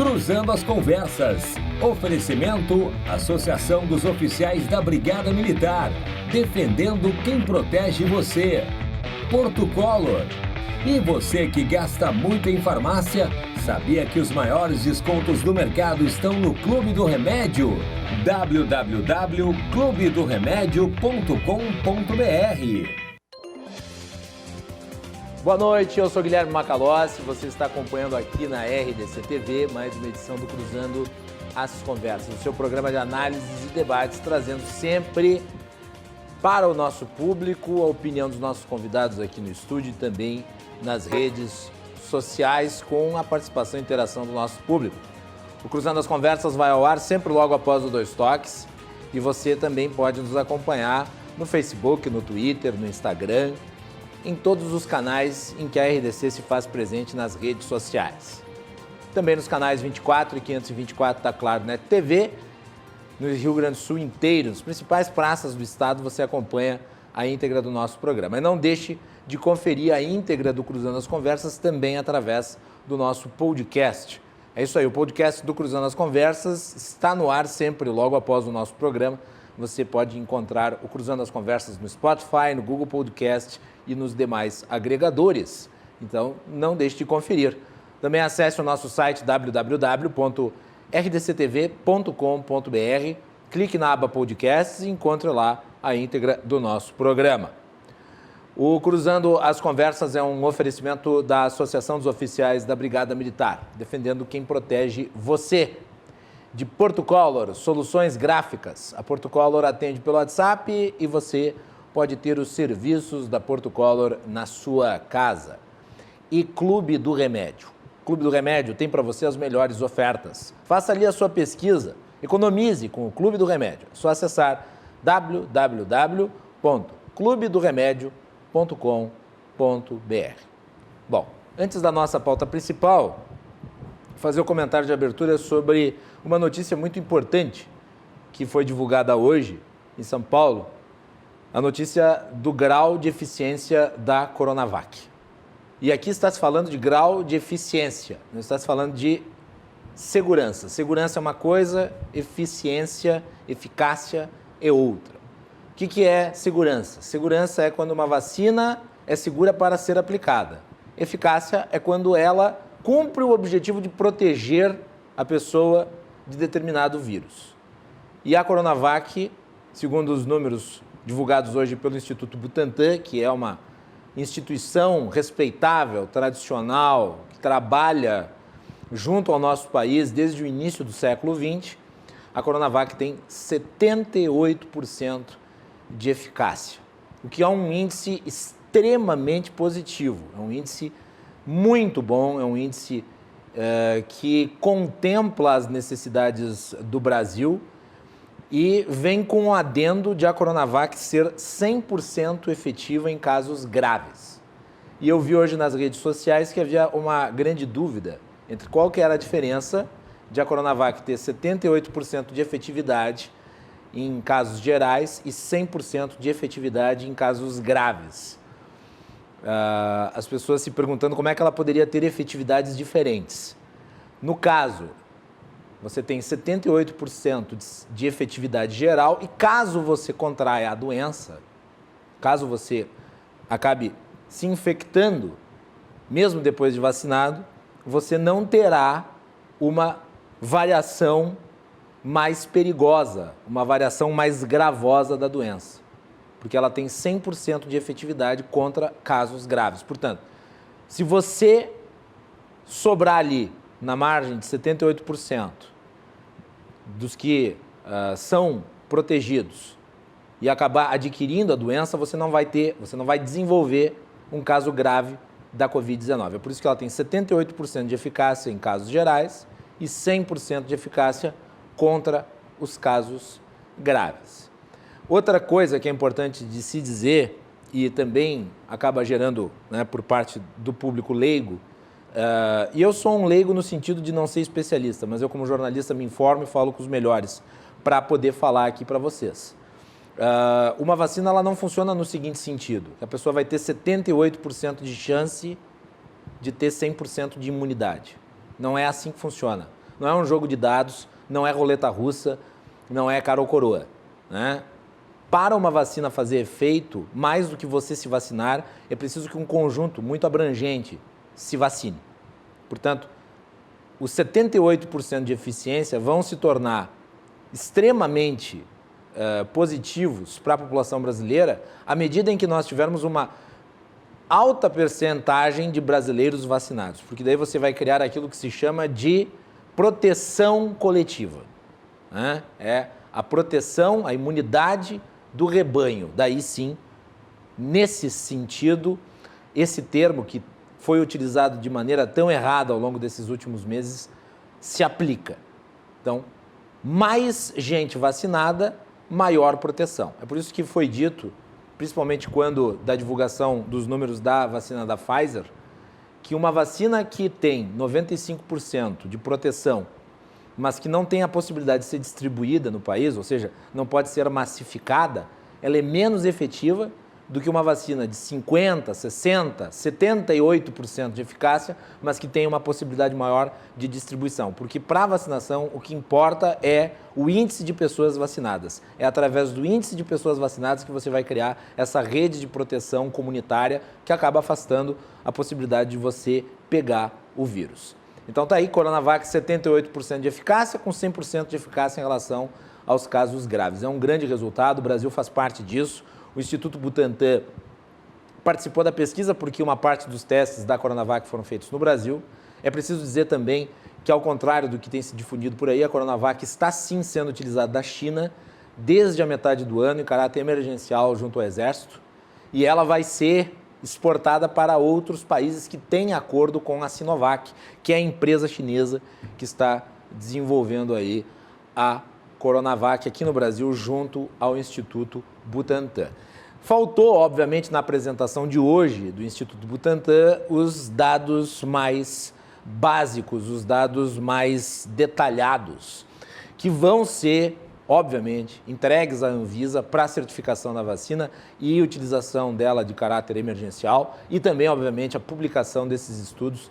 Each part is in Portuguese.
Cruzando as Conversas. Oferecimento: Associação dos Oficiais da Brigada Militar. Defendendo quem protege você. Porto Color. E você que gasta muito em farmácia, sabia que os maiores descontos do mercado estão no Clube do Remédio? www.clubedoremedio.com.br. Boa noite, eu sou Guilherme Macalossi, você está acompanhando aqui na RDC TV mais uma edição do Cruzando as Conversas, o seu programa de análises e debates, trazendo sempre para o nosso público a opinião dos nossos convidados aqui no estúdio e também nas redes sociais, com a participação e interação do nosso público. O Cruzando as Conversas vai ao ar sempre logo após o Dois Toques e você também pode nos acompanhar no Facebook, no Twitter, no Instagram, em todos os canais em que a RDC se faz presente nas redes sociais. Também nos canais 24 e 524 da Claro Net TV, no Rio Grande do Sul inteiro, nas principais praças do estado, você acompanha a íntegra do nosso programa. E não deixe de conferir a íntegra do Cruzando as Conversas também através do nosso podcast. É isso aí, o podcast do Cruzando as Conversas está no ar sempre logo após o nosso programa. Você pode encontrar o Cruzando as Conversas no Spotify, no Google Podcast e nos demais agregadores. Então, não deixe de conferir. Também acesse o nosso site www.rdctv.com.br, clique na aba Podcasts e encontre lá a íntegra do nosso programa. O Cruzando as Conversas é um oferecimento da Associação dos Oficiais da Brigada Militar, defendendo quem protege você. De Porto Color, soluções gráficas. A Porto Color atende pelo WhatsApp e você pode ter os serviços da Porto Color na sua casa. E Clube do Remédio. Clube do Remédio tem para você as melhores ofertas. Faça ali a sua pesquisa. Economize com o Clube do Remédio. É só acessar www.clubedoremedio.com.br. Bom, antes da nossa pauta principal, fazer o comentário de abertura sobre uma notícia muito importante que foi divulgada hoje em São Paulo, a notícia do grau de eficiência da Coronavac. E aqui está se falando de grau de eficiência, não está se falando de segurança. Segurança é uma coisa, eficiência, eficácia é outra. O que é segurança? Segurança é quando uma vacina é segura para ser aplicada. Eficácia é quando ela cumpre o objetivo de proteger a pessoa de determinado vírus. E a Coronavac, segundo os números divulgados hoje pelo Instituto Butantan, que é uma instituição respeitável, tradicional, que trabalha junto ao nosso país desde o início do século XX, a Coronavac tem 78% de eficácia, o que é um índice extremamente positivo, é um índice muito bom, é um índice que contempla as necessidades do Brasil e vem com o adendo de a Coronavac ser 100% efetiva em casos graves. E eu vi hoje nas redes sociais que havia uma grande dúvida entre qual que era a diferença de a Coronavac ter 78% de efetividade em casos gerais e 100% de efetividade em casos graves. As pessoas se perguntando como é que ela poderia ter efetividades diferentes. No caso, você tem 78% de efetividade geral e caso você contraia a doença, caso você acabe se infectando, mesmo depois de vacinado, você não terá uma variação mais perigosa, uma variação mais gravosa da doença, porque ela tem 100% de efetividade contra casos graves. Portanto, se você sobrar ali na margem de 78% dos que são protegidos e acabar adquirindo a doença, você não vai desenvolver um caso grave da Covid-19. É por isso que ela tem 78% de eficácia em casos gerais e 100% de eficácia contra os casos graves. Outra coisa que é importante de se dizer e também acaba gerando, né, por parte do público leigo, e eu sou um leigo no sentido de não ser especialista, mas eu como jornalista me informo e falo com os melhores para poder falar aqui para vocês. Uma vacina ela não funciona no seguinte sentido, que a pessoa vai ter 78% de chance de ter 100% de imunidade. Não é assim que funciona. não é um jogo de dados, não é roleta russa, não é cara ou coroa, né? Para uma vacina fazer efeito, mais do que você se vacinar, é preciso que um conjunto muito abrangente se vacine. Portanto, os 78% de eficiência vão se tornar extremamente positivos para a população brasileira à medida em que nós tivermos uma alta percentagem de brasileiros vacinados, porque daí você vai criar aquilo que se chama de proteção coletiva, né? É a proteção, a imunidade do rebanho. Daí sim, nesse sentido, esse termo que foi utilizado de maneira tão errada ao longo desses últimos meses se aplica. Então, mais gente vacinada, maior proteção. É por isso que foi dito, principalmente quando da divulgação dos números da vacina da Pfizer, que uma vacina que tem 95% de proteção, mas que não tem a possibilidade de ser distribuída no país, ou seja, não pode ser massificada, ela é menos efetiva do que uma vacina de 50%, 60%, 78% de eficácia, mas que tem uma possibilidade maior de distribuição. Porque para a vacinação, o que importa é o índice de pessoas vacinadas. É através do índice de pessoas vacinadas que você vai criar essa rede de proteção comunitária que acaba afastando a possibilidade de você pegar o vírus. Então tá aí, Coronavac, 78% de eficácia, com 100% de eficácia em relação aos casos graves. É um grande resultado, o Brasil faz parte disso. O Instituto Butantan participou da pesquisa porque uma parte dos testes da Coronavac foram feitos no Brasil. É preciso dizer também que, ao contrário do que tem se difundido por aí, a Coronavac está sim sendo utilizada na China desde a metade do ano em caráter emergencial junto ao Exército, e ela vai ser exportada para outros países que têm acordo com a Sinovac, que é a empresa chinesa que está desenvolvendo aí a Coronavac aqui no Brasil junto ao Instituto Butantan. Faltou, obviamente, na apresentação de hoje do Instituto Butantan os dados mais básicos, os dados mais detalhados, que vão ser, obviamente, entregues à Anvisa para a certificação da vacina e utilização dela de caráter emergencial e também, obviamente, a publicação desses estudos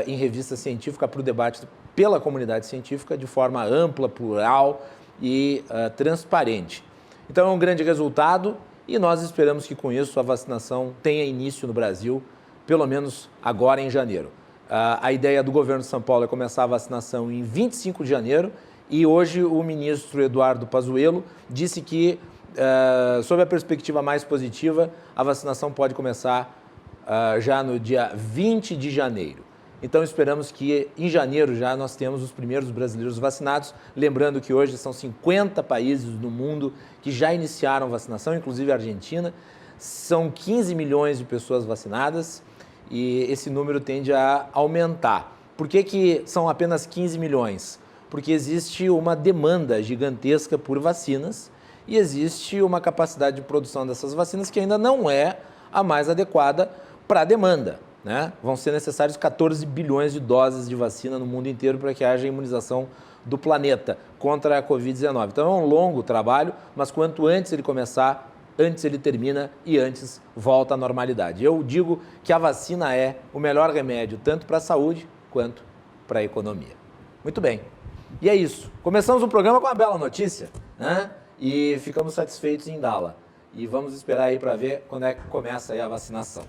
em revista científica para o debate pela comunidade científica de forma ampla, plural e transparente. Então é um grande resultado e nós esperamos que com isso a vacinação tenha início no Brasil, pelo menos agora em janeiro. A ideia do governo de São Paulo é começar a vacinação em 25 de janeiro e hoje o ministro Eduardo Pazuello disse que, sob a perspectiva mais positiva, a vacinação pode começar já no dia 20 de janeiro. Então esperamos que em janeiro já nós temos os primeiros brasileiros vacinados, lembrando que hoje são 50 países no mundo que já iniciaram vacinação, inclusive a Argentina, são 15 milhões de pessoas vacinadas e esse número tende a aumentar. Por que são apenas 15 milhões? Porque existe uma demanda gigantesca por vacinas e existe uma capacidade de produção dessas vacinas que ainda não é a mais adequada para a demanda, né? Vão ser necessários 14 bilhões de doses de vacina no mundo inteiro para que haja imunização do planeta contra a Covid-19. Então é um longo trabalho, mas quanto antes ele começar, antes ele termina e antes volta à normalidade. Eu digo que a vacina é o melhor remédio, tanto para a saúde quanto para a economia. Muito bem. E é isso. Começamos o programa com uma bela notícia, né? E ficamos satisfeitos em dá-la. E vamos esperar aí para ver quando é que começa aí a vacinação.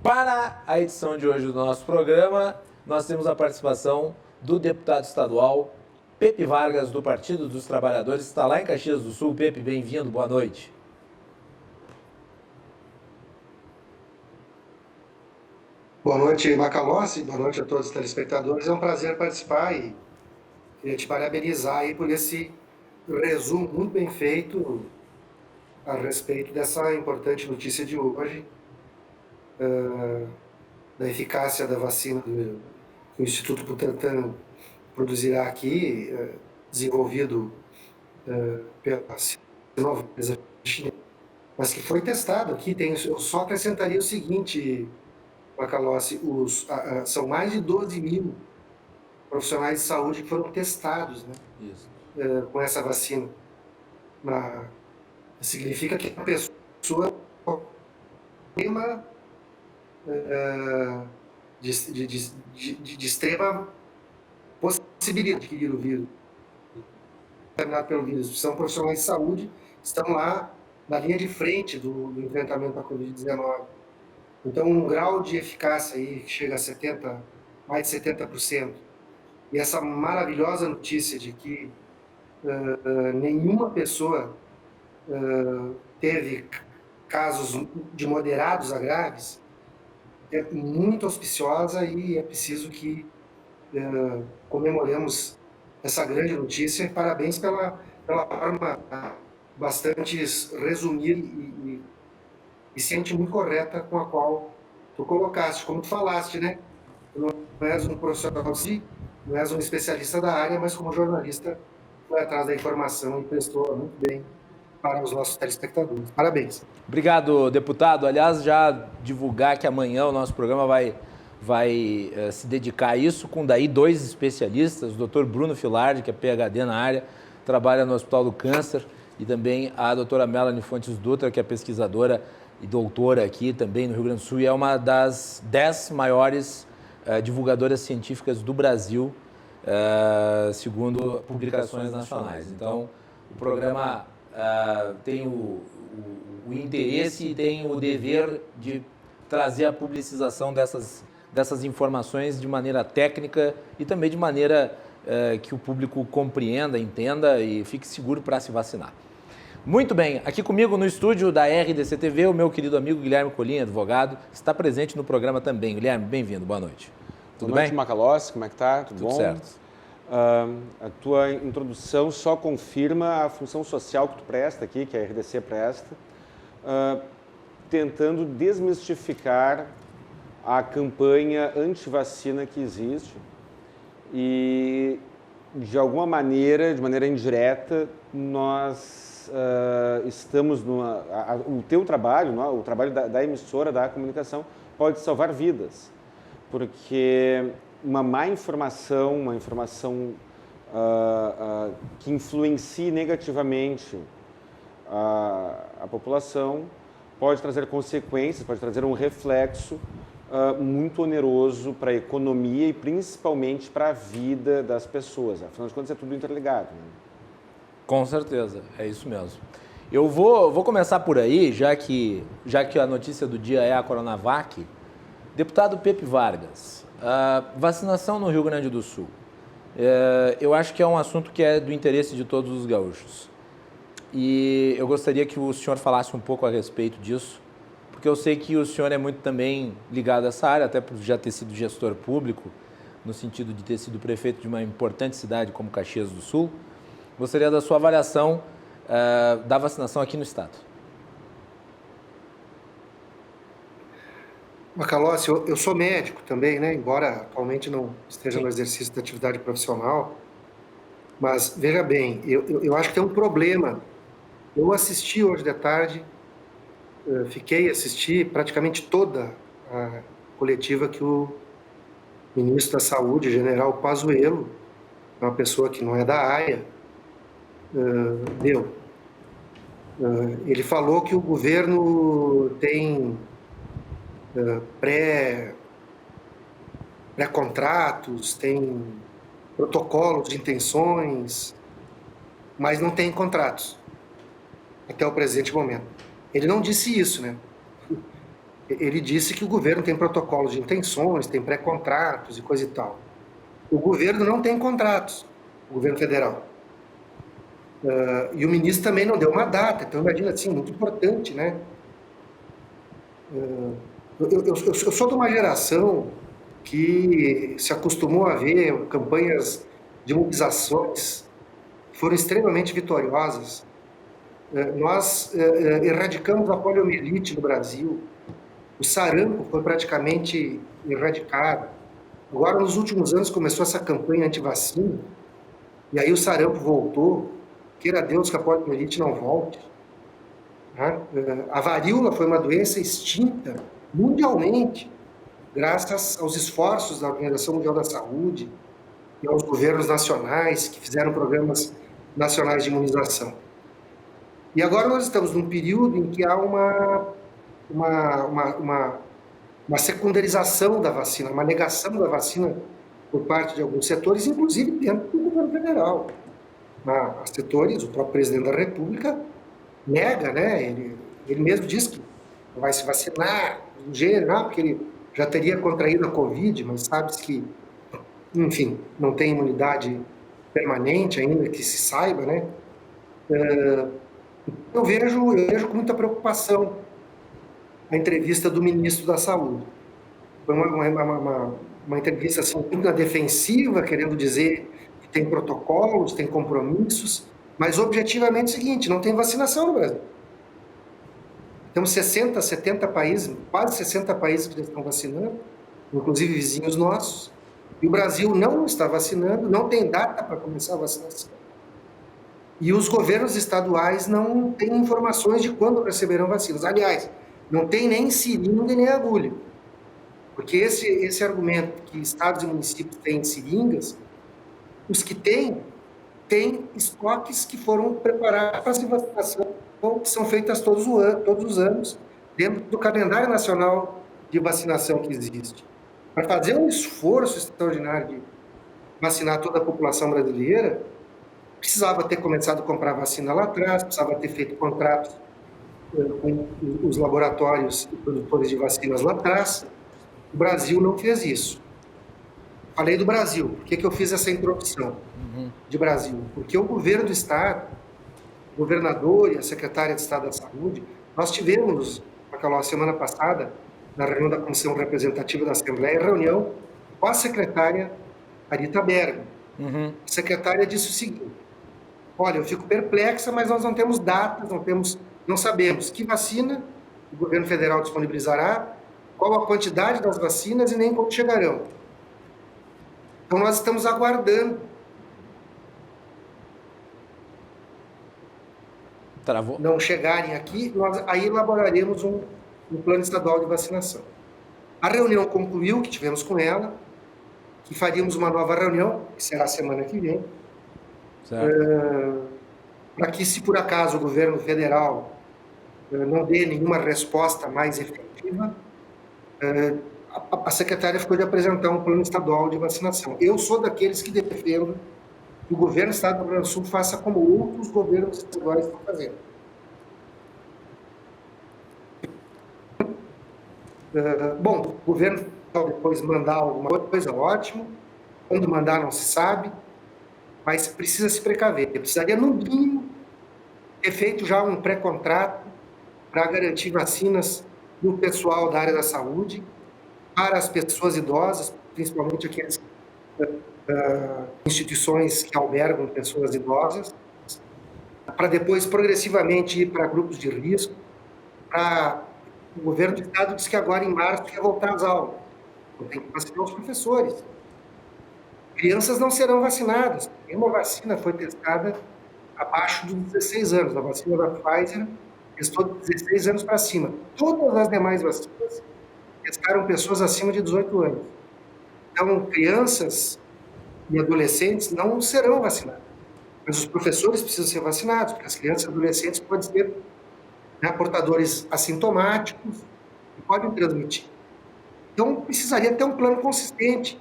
Para a edição de hoje do nosso programa, nós temos a participação do deputado estadual Pepe Vargas, do Partido dos Trabalhadores, está lá em Caxias do Sul. Pepe, bem-vindo, boa noite. Boa noite, Macalossi, boa noite a todos os telespectadores. É um prazer participar e queria te parabenizar aí por esse resumo muito bem feito a respeito dessa importante notícia de hoje, da eficácia da vacina que o Instituto Butantan produzirá aqui, desenvolvido pela Sinovac, mas que foi testado aqui. Eu só acrescentaria o seguinte, Macalossi, são mais de 12 mil profissionais de saúde que foram testados, né, com essa vacina. Significa que a pessoa tem uma de extrema possibilidade de adquirir o vírus, contaminado pelo vírus, são profissionais de saúde, estão lá na linha de frente do enfrentamento à Covid-19. Então, um grau de eficácia aí que chega a mais de 70%. E essa maravilhosa notícia de que nenhuma pessoa teve casos de moderados a graves, é muito auspiciosa e é preciso que comemoremos essa grande notícia e parabéns pela forma bastante resumida e sempre muito correta com a qual tu colocaste, como tu falaste, né? Tu não és um profissional, não és um especialista da área, mas como jornalista foi atrás da informação e prestou muito bem para os nossos telespectadores. Parabéns. Obrigado, deputado. Aliás, já divulgar que amanhã o nosso programa vai se dedicar a isso com daí 2 especialistas, o Dr. Bruno Filardi, que é PhD na área, trabalha no Hospital do Câncer, e também a doutora Melanie Fontes Dutra, que é pesquisadora e doutora aqui também no Rio Grande do Sul, e é uma das 10 maiores divulgadoras científicas do Brasil, segundo publicações nacionais. Então, o programa tem o interesse e tem o dever de trazer a publicização dessas informações de maneira técnica e também de maneira que o público compreenda, entenda e fique seguro para se vacinar. Muito bem, aqui comigo no estúdio da RDC TV, o meu querido amigo Guilherme Colim, advogado, está presente no programa também. Guilherme, bem-vindo, boa noite. Tudo boa noite, bem? Macalossi, como é que tá? Tudo bom? Certo. A tua introdução só confirma a função social que tu presta aqui, que a RDC presta, tentando desmistificar a campanha anti-vacina que existe e, de alguma maneira, de maneira indireta, nós estamos o teu trabalho, o trabalho da emissora, da comunicação, pode salvar vidas, porque uma má informação, uma informação que influencie negativamente a população, pode trazer consequências, pode trazer um reflexo muito oneroso para a economia e principalmente para a vida das pessoas. Afinal de contas, é tudo interligado, né? Com certeza, é isso mesmo. Eu vou começar por aí, já que a notícia do dia é a Coronavac. Deputado Pepe Vargas, a vacinação no Rio Grande do Sul, eu acho que é um assunto que é do interesse de todos os gaúchos. E eu gostaria que o senhor falasse um pouco a respeito disso, porque eu sei que o senhor é muito também ligado a essa área, até por já ter sido gestor público, no sentido de ter sido prefeito de uma importante cidade como Caxias do Sul. Gostaria da sua avaliação da vacinação aqui no estado. Macalossi, eu sou médico também, né? Embora atualmente não esteja no exercício da atividade profissional, mas veja bem, eu acho que tem um problema. Eu assisti hoje de tarde, assisti praticamente toda a coletiva que o ministro da Saúde, general Pazuello, uma pessoa que não é da área, deu. Ele falou que o governo tem pré-contratos, tem protocolos de intenções, mas não tem contratos até o presente momento. Ele não disse isso, né? Ele disse que o governo tem protocolos de intenções, tem pré-contratos e coisa e tal. O governo não tem contratos, o governo federal. E o ministro também não deu uma data, então imagina assim, muito importante, né? Eu sou de uma geração que se acostumou a ver campanhas de mobilizações que foram extremamente vitoriosas. Nós erradicamos a poliomielite no Brasil, o sarampo foi praticamente erradicado. Agora, nos últimos anos, começou essa campanha anti-vacina, e aí o sarampo voltou. Queira Deus que a poliomielite não volte. A varíola foi uma doença extinta mundialmente, graças aos esforços da Organização Mundial da Saúde e aos governos nacionais que fizeram programas nacionais de imunização. E agora nós estamos num período em que há uma secundarização da vacina, uma negação da vacina por parte de alguns setores, inclusive dentro do governo federal. Há setores, o próprio presidente da República nega, né? Ele mesmo diz que vai se vacinar, do gênero, porque ele já teria contraído a Covid, mas sabe-se que, enfim, não tem imunidade permanente ainda, que se saiba, né? Eu vejo com muita preocupação a entrevista do ministro da Saúde. Foi uma entrevista assim, muito na defensiva, querendo dizer que tem protocolos, tem compromissos, mas objetivamente é o seguinte, não tem vacinação no Brasil. Temos 60, 70 países, quase 60 países que já estão vacinando, inclusive vizinhos nossos, e o Brasil não está vacinando, não tem data para começar a vacinação. E os governos estaduais não têm informações de quando receberão vacinas. Aliás, não tem nem seringa nem agulha. Porque esse argumento que estados e municípios têm seringas, os que têm estoques que foram preparados para essa vacinação, que são feitas todos os anos, dentro do calendário nacional de vacinação que existe. Para fazer um esforço extraordinário de vacinar toda a população brasileira, precisava ter começado a comprar vacina lá atrás, precisava ter feito contratos com os laboratórios e produtores de vacinas lá atrás. O Brasil não fez isso. Falei do Brasil. Por que eu fiz essa introdução de Brasil? Porque o governo do Estado, o governador e a secretária de Estado da Saúde, nós tivemos, aquela semana passada, na reunião da Comissão Representativa da Assembleia, reunião com a secretária Arita Bergman. A secretária disse o seguinte: olha, eu fico perplexa, mas nós não temos datas, não sabemos que vacina o governo federal disponibilizará, qual a quantidade das vacinas e nem quando chegarão. Então, nós estamos aguardando. Travou. Não chegarem aqui, nós aí elaboraremos um plano estadual de vacinação. A reunião concluiu, que tivemos com ela, que faríamos uma nova reunião, que será a semana que vem, para que, se por acaso o governo federal não dê nenhuma resposta mais efetiva, a secretária ficou de apresentar um plano estadual de vacinação. Eu sou daqueles que defendo que o governo do Estado do Rio Grande do Sul faça como outros governos estaduais estão fazendo. Bom, o governo depois mandar alguma coisa, ótimo. Quando mandar não se sabe, mas precisa se precaver. Precisaria, no mínimo, ter feito já um pré-contrato para garantir vacinas do pessoal da área da saúde, para as pessoas idosas, principalmente aquelas instituições que albergam pessoas idosas, para depois progressivamente ir para grupos de risco. O governo do Estado disse que agora em março quer voltar às aulas. Então, tem que vacinar os professores. Crianças não serão vacinadas. Nenhuma vacina foi testada abaixo dos 16 anos. A vacina da Pfizer testou de 16 anos para cima. Todas as demais vacinas testaram pessoas acima de 18 anos. Então, crianças e adolescentes não serão vacinadas. Mas os professores precisam ser vacinados, porque as crianças e adolescentes podem ser portadores assintomáticos e podem transmitir. Então, precisaria ter um plano consistente,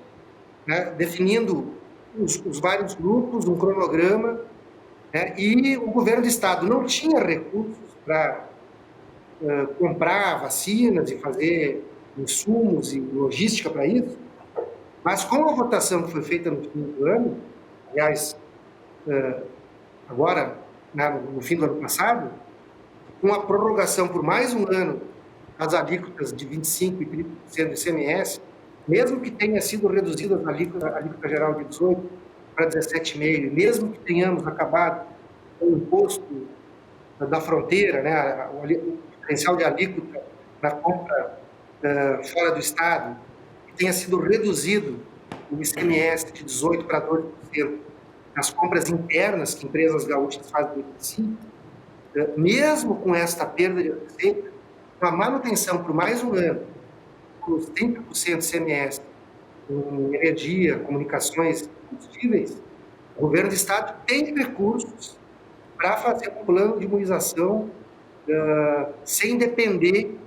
definindo os vários grupos, um cronograma, e o governo do Estado não tinha recursos para comprar vacinas e fazer insumos e logística para isso, mas com a votação que foi feita no fim do ano, aliás, agora, no fim do ano passado, com a prorrogação por mais um ano das alíquotas de 25% e 30% do ICMS, mesmo que tenha sido reduzida a alíquota geral de 18% para 17,5%, mesmo que tenhamos acabado com o imposto da fronteira, o diferencial de alíquota na compra fora do Estado, que tenha sido reduzido o ICMS de 18% para 12% nas compras internas que empresas gaúchas fazem do 25%, mesmo com esta perda de receita, com a manutenção por mais um ano, os 30% de ICMS em energia, comunicações e combustíveis, o governo do Estado tem recursos para fazer um plano de imunização sem depender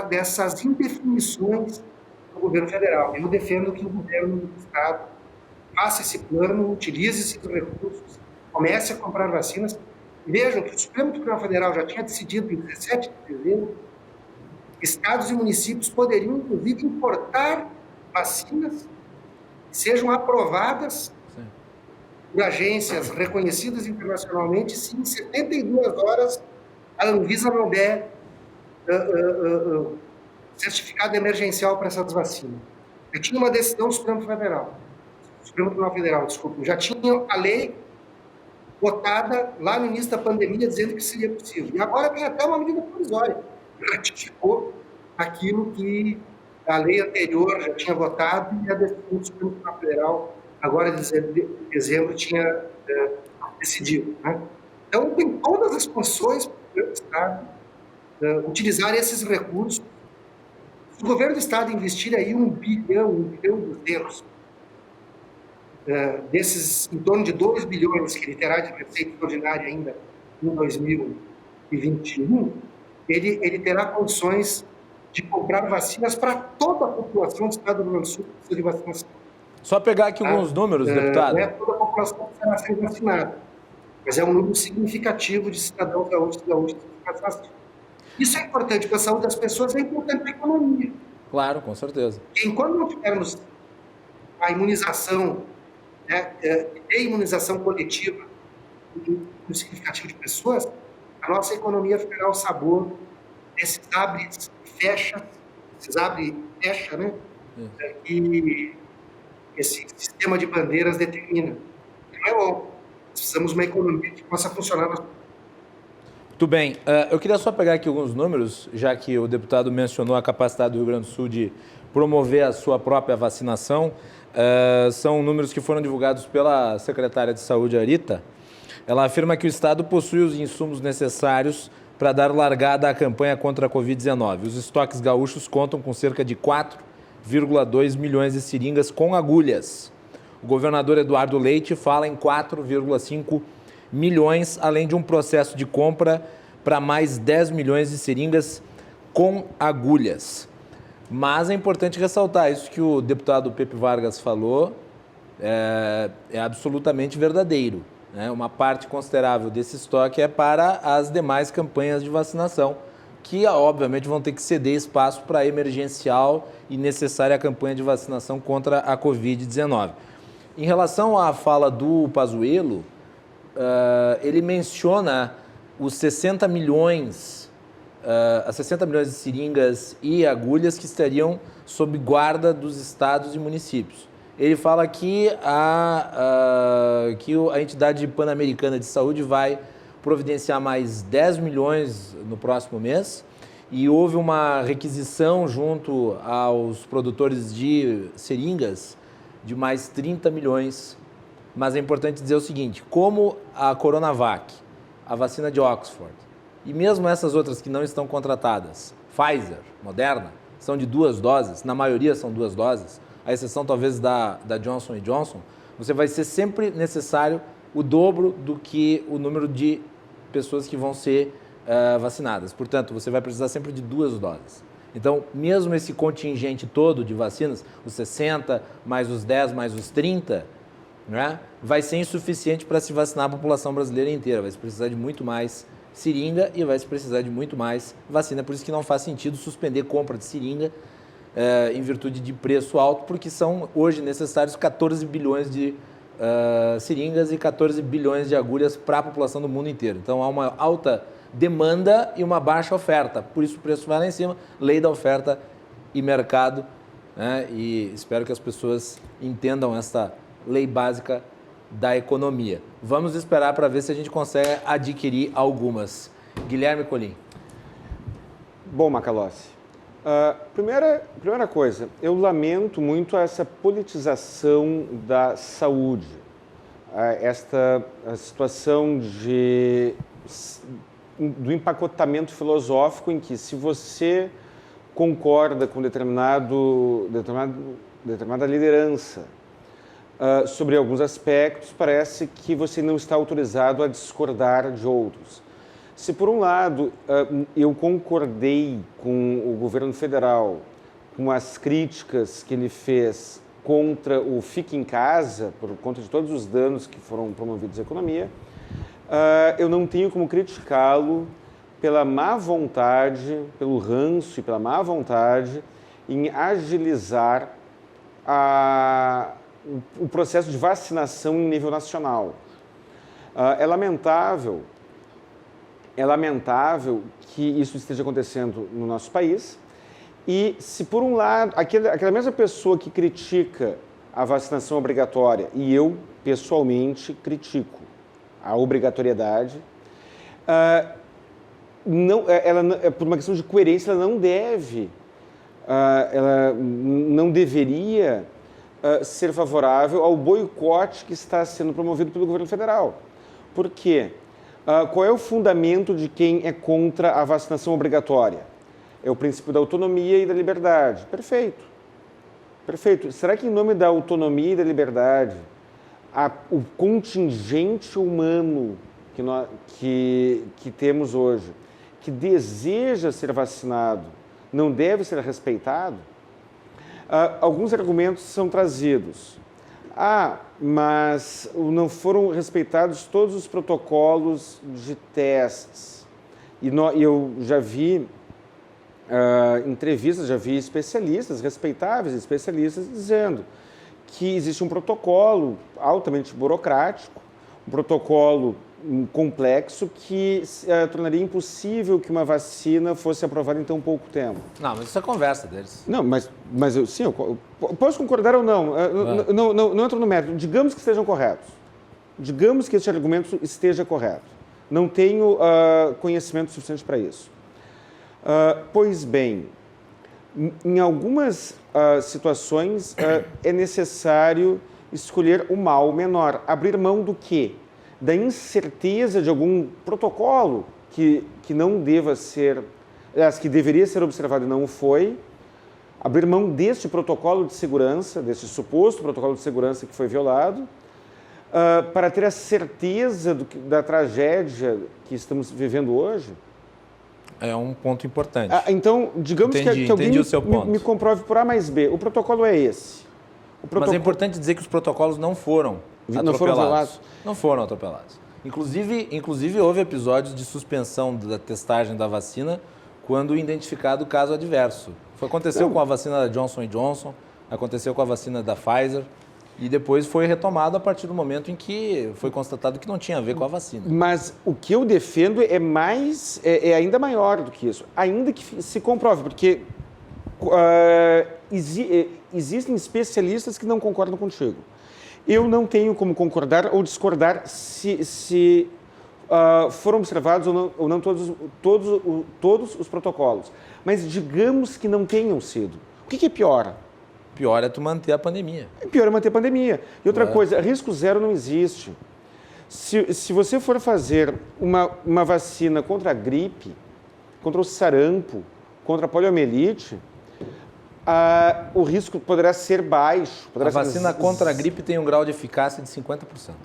dessas indefinições do governo federal. Eu defendo que o governo do Estado faça esse plano, utilize esses recursos, comece a comprar vacinas. Vejam que o Supremo Tribunal Federal já tinha decidido em 17 de dezembro que estados e municípios poderiam, inclusive, importar vacinas que sejam aprovadas por agências reconhecidas internacionalmente se em 72 horas a Anvisa não der certificado emergencial para essas vacinas. Já tinha uma decisão do Supremo Tribunal Federal, já tinha a lei votada lá no início da pandemia dizendo que seria possível. E agora tem até uma medida provisória que ratificou aquilo que a lei anterior já tinha votado e a decisão do Supremo Tribunal Federal, agora de dezembro, tinha decidido. Né? Então, tem todas as condições para o Estado utilizar esses recursos. Se o governo do Estado investir aí 1 bilhão e 200, desses em torno de 2 bilhões que ele terá de receita extraordinária ainda em 2021, ele terá condições de comprar vacinas para toda a população do Estado do Rio Grande do Sul que precisa de vacinação. Só pegar aqui alguns números, deputado. Não é toda a população que será sendo vacinada, mas é um número significativo de cidadãos gaúchos que vacinação. Isso é importante para a saúde das pessoas, é importante para a economia. Claro, com certeza. E enquanto não tivermos a imunização, a imunização coletiva um significativo de pessoas, a nossa economia ficará ao sabor desses abre e fecha, né? E esse sistema de bandeiras determina. Não é bom. Precisamos de uma economia que possa funcionar. Muito bem. Eu queria só pegar aqui alguns números, já que o deputado mencionou a capacidade do Rio Grande do Sul de promover a sua própria vacinação. São números que foram divulgados pela secretária de Saúde, Arita. Ela afirma que o Estado possui os insumos necessários para dar largada à campanha contra a Covid-19. Os estoques gaúchos contam com cerca de 4,2 milhões de seringas com agulhas. O governador Eduardo Leite fala em 4,5 milhões, além de um processo de compra para mais 10 milhões de seringas com agulhas. Mas é importante ressaltar, isso que o deputado Pepe Vargas falou é absolutamente verdadeiro. Né? Uma parte considerável desse estoque é para as demais campanhas de vacinação, que obviamente vão ter que ceder espaço para a emergencial e necessária campanha de vacinação contra a Covid-19. Em relação à fala do Pazuello, ele menciona os 60 milhões de seringas e agulhas que estariam sob guarda dos estados e municípios. Ele fala que a entidade pan-americana de saúde vai providenciar mais 10 milhões no próximo mês e houve uma requisição junto aos produtores de seringas de mais 30 milhões. Mas é importante dizer o seguinte, como a Coronavac, a vacina de Oxford e mesmo essas outras que não estão contratadas, Pfizer, Moderna, são de 2 doses, na maioria são 2 doses, à exceção talvez da Johnson & Johnson, você vai ser sempre necessário o dobro do que o número de pessoas que vão ser vacinadas. Portanto, você vai precisar sempre de 2 doses. Então, mesmo esse contingente todo de vacinas, os 60, mais os 10, mais os 30, né, vai ser insuficiente para se vacinar a população brasileira inteira. Vai se precisar de muito mais seringa e vai se precisar de muito mais vacina. Por isso que não faz sentido suspender compra de seringa em virtude de preço alto, porque são hoje necessários 14 bilhões de seringas e 14 bilhões de agulhas para a população do mundo inteiro. Então, há uma alta demanda e uma baixa oferta. Por isso o preço vai lá em cima, lei da oferta e mercado, né? E espero que as pessoas entendam essa lei básica da economia. Vamos esperar para ver se a gente consegue adquirir algumas. Guilherme Colim. Bom, Macalossi, primeira coisa, eu lamento muito essa politização da saúde, esta situação do empacotamento filosófico em que se você concorda com determinada liderança sobre alguns aspectos, parece que você não está autorizado a discordar de outros. Se, por um lado, eu concordei com o governo federal com as críticas que ele fez contra o Fique em Casa, por conta de todos os danos que foram promovidos à economia, eu não tenho como criticá-lo pela má vontade, pelo ranço e pela má vontade em agilizar o processo de vacinação em nível nacional. É lamentável que isso esteja acontecendo no nosso país e se, por um lado, aquela mesma pessoa que critica a vacinação obrigatória, e eu, pessoalmente, critico a obrigatoriedade, por uma questão de coerência, ela não deveria ser favorável ao boicote que está sendo promovido pelo governo federal. Por quê? Qual é o fundamento de quem é contra a vacinação obrigatória? É o princípio da autonomia e da liberdade. Perfeito. Perfeito. Será que, em nome da autonomia e da liberdade, o contingente humano que temos hoje, que deseja ser vacinado, não deve ser respeitado? Alguns argumentos são trazidos. Mas não foram respeitados todos os protocolos de testes. E eu já vi entrevistas, já vi especialistas, respeitáveis especialistas, dizendo que existe um protocolo altamente burocrático, um protocolo complexo que tornaria impossível que uma vacina fosse aprovada em tão pouco tempo. Não, mas isso é conversa deles. Não, mas eu posso concordar ou não. Não entro no mérito. Digamos que estejam corretos. Digamos que esse argumento esteja correto. Não tenho conhecimento suficiente para isso. Pois bem, em algumas situações é necessário escolher o mal menor. Abrir mão do quê? Da incerteza de algum protocolo que não deva ser, que deveria ser observado e não foi, abrir mão deste protocolo de segurança, desse suposto protocolo de segurança que foi violado, para ter a certeza da tragédia que estamos vivendo hoje. É um ponto importante. Então, digamos que alguém me comprove por A mais B. O protocolo é esse. Mas é importante dizer que os protocolos não foram atropelados. Não foram atropelados. Inclusive, houve episódios de suspensão da testagem da vacina quando identificado o caso adverso. Aconteceu com a vacina da Johnson & Johnson, aconteceu com a vacina da Pfizer e depois foi retomado a partir do momento em que foi constatado que não tinha a ver com a vacina. Mas o que eu defendo é ainda maior do que isso. Ainda que se comprove, porque existem especialistas que não concordam contigo. Eu não tenho como concordar ou discordar se foram observados ou não todos os protocolos. Mas digamos que não tenham sido. O que é pior? Pior é tu manter a pandemia. Pior é manter a pandemia. E outra coisa, risco zero não existe. Se você for fazer uma vacina contra a gripe, contra o sarampo, contra a poliomielite, o risco poderá ser baixo. A vacina contra a gripe tem um grau de eficácia de 50%.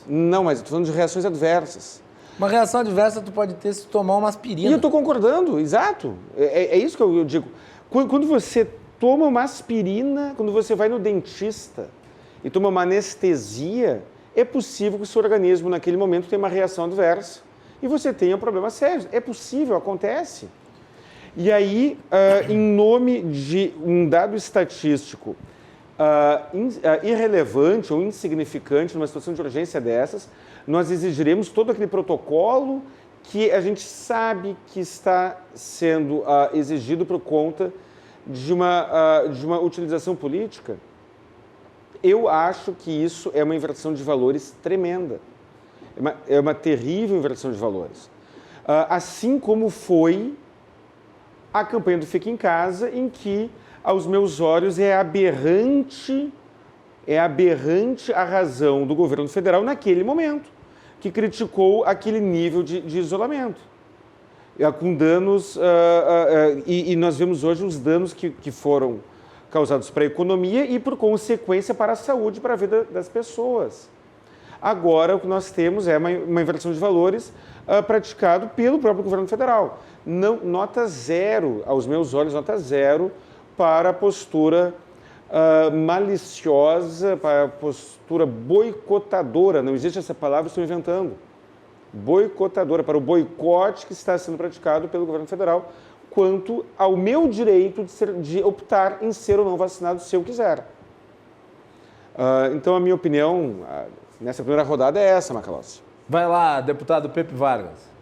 Não, mas eu estou falando de reações adversas. Uma reação adversa tu pode ter se tomar uma aspirina. E eu estou concordando, exato. É isso que eu digo. Quando você toma uma aspirina, quando você vai no dentista e toma uma anestesia, é possível que o seu organismo, naquele momento, tenha uma reação adversa e você tenha problemas sérios. É possível, acontece. E aí, em nome de um dado estatístico irrelevante ou insignificante numa situação de urgência dessas, nós exigiremos todo aquele protocolo que a gente sabe que está sendo exigido por conta de uma utilização política. Eu acho que isso é uma inversão de valores tremenda. É uma terrível inversão de valores. Assim como foi a campanha do Fique em Casa, em que, aos meus olhos, é aberrante a razão do governo federal naquele momento, que criticou aquele nível de isolamento, com danos, e nós vemos hoje os danos que foram causados para a economia e, por consequência, para a saúde, para a vida das pessoas. Agora, o que nós temos é uma inversão de valores praticado pelo próprio governo federal. Nota zero, aos meus olhos, nota zero, para a postura maliciosa, para a postura boicotadora, não existe essa palavra, estou inventando, boicotadora, para o boicote que está sendo praticado pelo governo federal quanto ao meu direito de optar em ser ou não vacinado se eu quiser. Então, a minha opinião nessa primeira rodada é essa, Macalossi. Vai lá, deputado Pepe Vargas.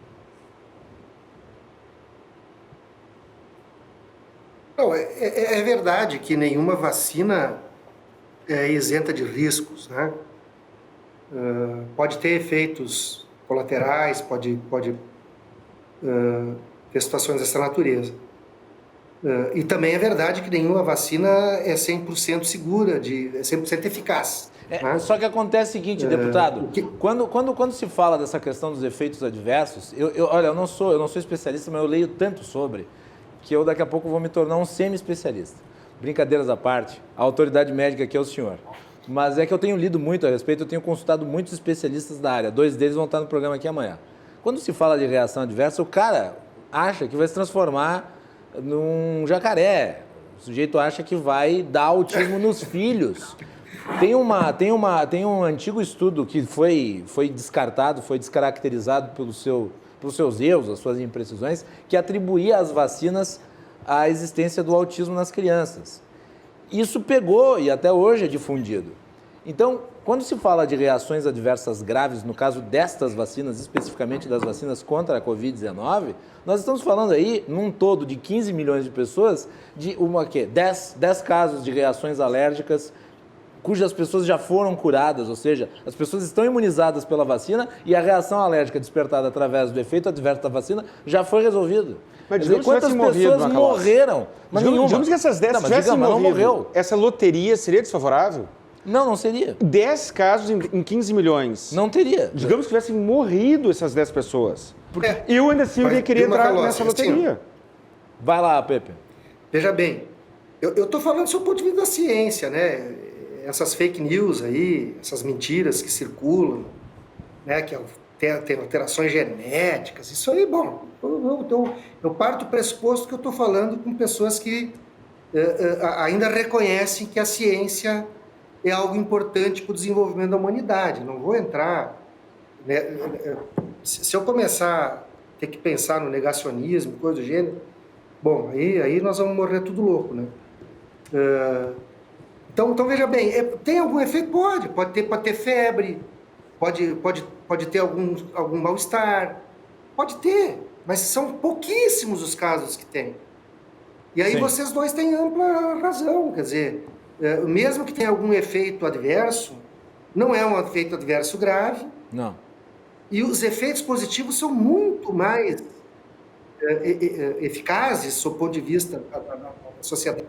Não, é verdade que nenhuma vacina é isenta de riscos, né? Pode ter efeitos colaterais, pode ter situações dessa natureza. E também é verdade que nenhuma vacina é 100% segura, é 100% eficaz. Né? Só que acontece o seguinte, deputado, quando se fala dessa questão dos efeitos adversos, olha, eu não sou especialista, mas eu leio tanto sobre, que eu daqui a pouco vou me tornar um semi-especialista. Brincadeiras à parte, a autoridade médica aqui é o senhor. Mas é que eu tenho lido muito a respeito, eu tenho consultado muitos especialistas da área, 2 deles vão estar no programa aqui amanhã. Quando se fala de reação adversa, o cara acha que vai se transformar num jacaré. O sujeito acha que vai dar autismo nos filhos. Tem um antigo estudo que foi descartado, foi descaracterizado pelos seus erros, as suas imprecisões, que atribuía às vacinas a existência do autismo nas crianças. Isso pegou e até hoje é difundido. Então, quando se fala de reações adversas graves, no caso destas vacinas, especificamente das vacinas contra a Covid-19, nós estamos falando aí, num todo de 15 milhões de pessoas, de 10 casos de reações alérgicas, cujas pessoas já foram curadas, ou seja, as pessoas estão imunizadas pela vacina e a reação alérgica despertada através do efeito adverso da vacina já foi resolvida. Mas digamos quantas pessoas morreram? Mas digamos que essas 10 tivessem morrido, essa loteria seria desfavorável? Não seria. 10 casos em 15 milhões. Não teria. Digamos que tivessem morrido essas 10 pessoas. Eu ainda assim iria querer entrar nessa loteria. Assim, vai lá, Pepe. Veja bem, eu estou falando do seu ponto de vista da ciência, né? Essas fake news aí, essas mentiras que circulam, né? Que tem alterações genéticas, isso aí, bom, eu parto do pressuposto que eu estou falando com pessoas que ainda reconhecem que a ciência é algo importante para o desenvolvimento da humanidade. Não vou entrar... Né, se eu começar a ter que pensar no negacionismo, coisa do gênero, bom, aí nós vamos morrer tudo louco, né? Então veja bem, tem algum efeito? Pode ter febre, pode ter algum mal-estar, pode ter, mas são pouquíssimos os casos que tem. E aí Sim. Vocês dois têm ampla razão, quer dizer, mesmo que tenha algum efeito adverso, não é um efeito adverso grave. Não. E os efeitos positivos são muito mais eficazes, sob o ponto de vista da sociedade.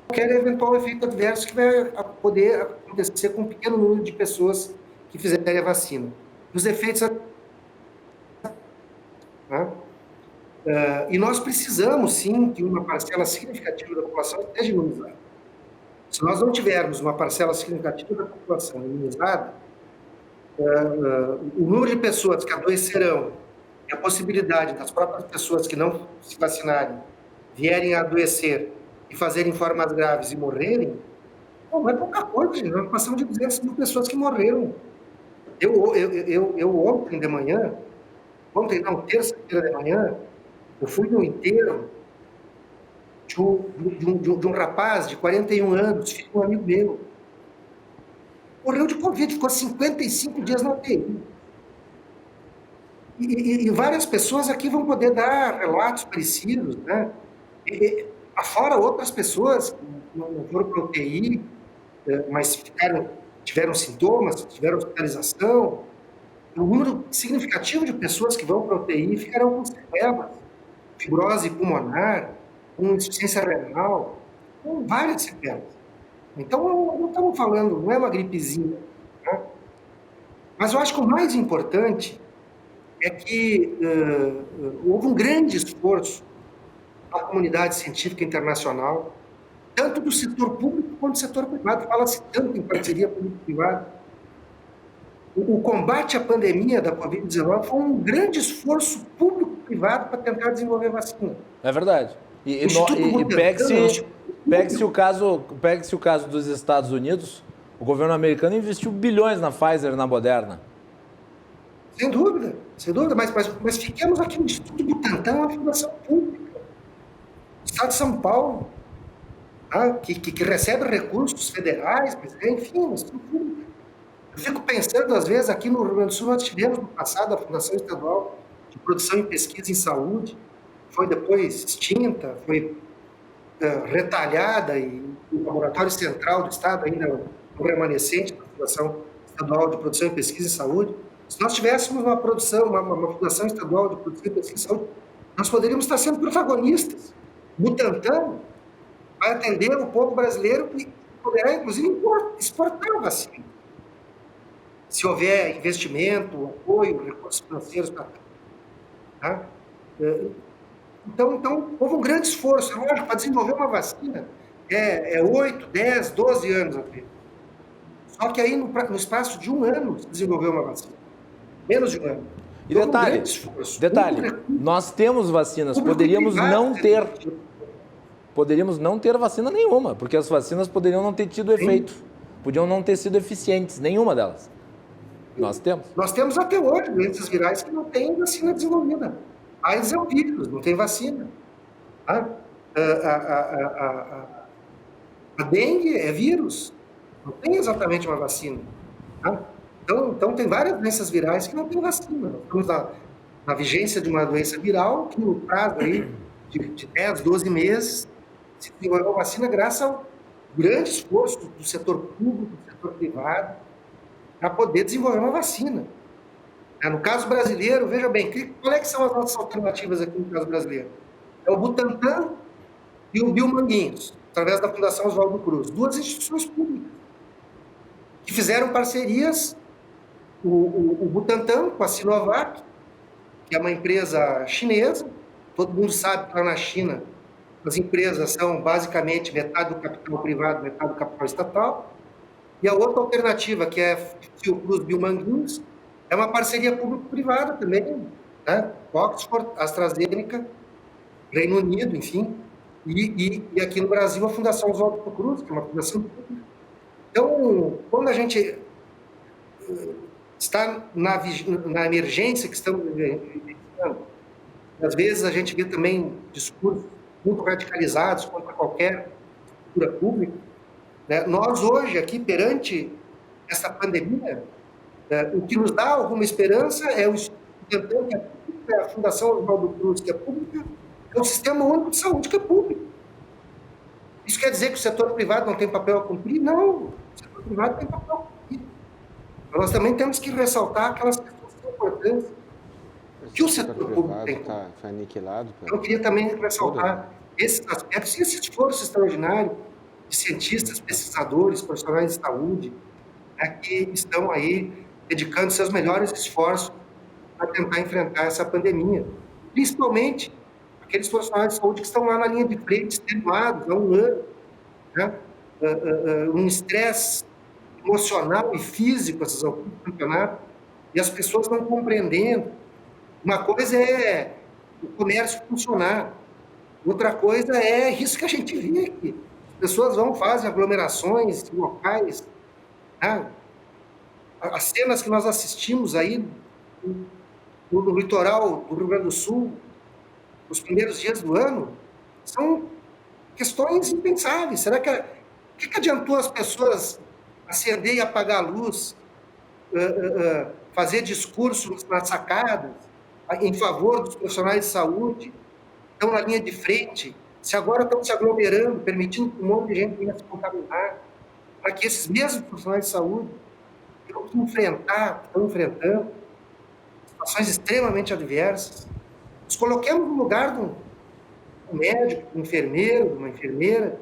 Qualquer eventual efeito adverso que vai poder acontecer com um pequeno número de pessoas que fizerem a vacina. Os efeitos... e nós precisamos, sim, que uma parcela significativa da população esteja imunizada. Se nós não tivermos uma parcela significativa da população imunizada, o número de pessoas que adoecerão e a possibilidade das próprias pessoas que não se vacinarem vierem a adoecer e fazerem formas graves e morrerem, não é pouca coisa, gente. Nós passamos de 200 mil pessoas que morreram. Eu terça-feira de manhã, eu fui no enterro de um rapaz de 41 anos, filho de um amigo meu. Morreu de Covid, ficou 55 dias na UTI. E várias pessoas aqui vão poder dar relatos parecidos, né? Afora outras pessoas que não foram para a UTI, mas tiveram sintomas, tiveram hospitalização. Um número significativo de pessoas que vão para a UTI ficarão com sequelas, fibrose pulmonar, com insuficiência renal, com várias sequelas. Então, não estamos falando, não é uma gripezinha. Né? Mas eu acho que o mais importante é que houve um grande esforço da comunidade científica internacional, tanto do setor público quanto do setor privado. Fala-se tanto em parceria público-privada. O combate à pandemia da Covid-19 foi um grande esforço público-privado para tentar desenvolver vacina. É verdade. E Pegue-se o caso dos Estados Unidos, o governo americano investiu bilhões na Pfizer e na Moderna. Sem dúvida, mas fiquemos aqui no Instituto Butantan, uma fundação pública. O Estado de São Paulo, tá? que recebe recursos federais, mas, enfim, mas tudo. Eu fico pensando, às vezes, aqui no Rio Grande do Sul, nós tivemos no passado a Fundação Estadual de Produção e Pesquisa em Saúde, foi depois extinta, foi retalhada, e o Laboratório Central do Estado, ainda o remanescente da Fundação Estadual de Produção e Pesquisa em Saúde. Se nós tivéssemos uma Fundação Estadual de Produção e Pesquisa em Saúde, nós poderíamos estar sendo protagonistas. Butantan vai atender o povo brasileiro e poderá, inclusive, exportar a vacina. Se houver investimento, apoio, recursos financeiros para... Tá? Então, houve um grande esforço, lógico, para desenvolver uma vacina. 8, 10, 12 anos até. Só que aí, no espaço de um ano, se desenvolveu uma vacina. Menos de um ano. E detalhe, nós temos vacinas, poderíamos não ter vacina nenhuma, porque as vacinas poderiam não ter tido efeito, podiam não ter sido eficientes, nenhuma delas. Nós temos. Nós temos até hoje doenças virais que não têm vacina desenvolvida. AIDS é um vírus, não tem vacina. A dengue é vírus, não tem exatamente uma vacina. Tá? Então, tem várias doenças virais que não tem vacina. Nós estamos na vigência de uma doença viral que, no prazo aí de 10, 12 meses, se desenvolveu a vacina graças ao grande esforço do setor público, do setor privado, para poder desenvolver uma vacina. No caso brasileiro, veja bem, qual é que são as nossas alternativas aqui no caso brasileiro? É o Butantan e o Biomanguinhos, através da Fundação Oswaldo Cruz. Duas instituições públicas que fizeram parcerias, o Butantan com a Sinovac, que é uma empresa chinesa. Todo mundo sabe que lá na China as empresas são basicamente metade do capital privado, metade do capital estatal. E a outra alternativa, que é a Fiocruz Biomanguinhos, é uma parceria público-privada também, né? Oxford, AstraZeneca, Reino Unido, enfim, e aqui no Brasil a Fundação Oswaldo Cruz, que é uma fundação pública. Então, quando a gente está na emergência que estamos vivenciando, às vezes a gente vê também discursos muito radicalizados contra qualquer estrutura pública, né? Nós hoje, aqui, perante essa pandemia, o que nos dá alguma esperança é o Instituto Butantan, que é público, é a Fundação Oswaldo Cruz, que é pública, é o Sistema Único de Saúde, que é público. Isso quer dizer que o setor privado não tem papel a cumprir? Não, o setor privado tem papel a cumprir. Mas nós também temos que ressaltar aquelas questões que são importantes que o setor público tem. Foi aniquilado. Eu queria também ressaltar esses aspectos e esse esforço extraordinário de cientistas, pesquisadores, profissionais de saúde, né, que estão aí dedicando seus melhores esforços para tentar enfrentar essa pandemia. Principalmente aqueles profissionais de saúde que estão lá na linha de frente, extenuados há um ano, né? Um estresse emocional e físico, essas alturas do campeonato, e as pessoas não compreendendo. Uma coisa é o comércio funcionar, outra coisa é isso que a gente vê aqui. As pessoas fazem aglomerações em locais, né? As cenas que nós assistimos aí no litoral do Rio Grande do Sul, nos primeiros dias do ano, são questões impensáveis. Será que o que adiantou as pessoas acender e apagar a luz, fazer discursos nas sacadas em favor dos profissionais de saúde, estão na linha de frente, se agora estão se aglomerando, permitindo que um monte de gente venha se contaminar, para que esses mesmos profissionais de saúde estão enfrentando situações extremamente adversas. Nos coloquemos no lugar de um médico, de um enfermeiro, de uma enfermeira,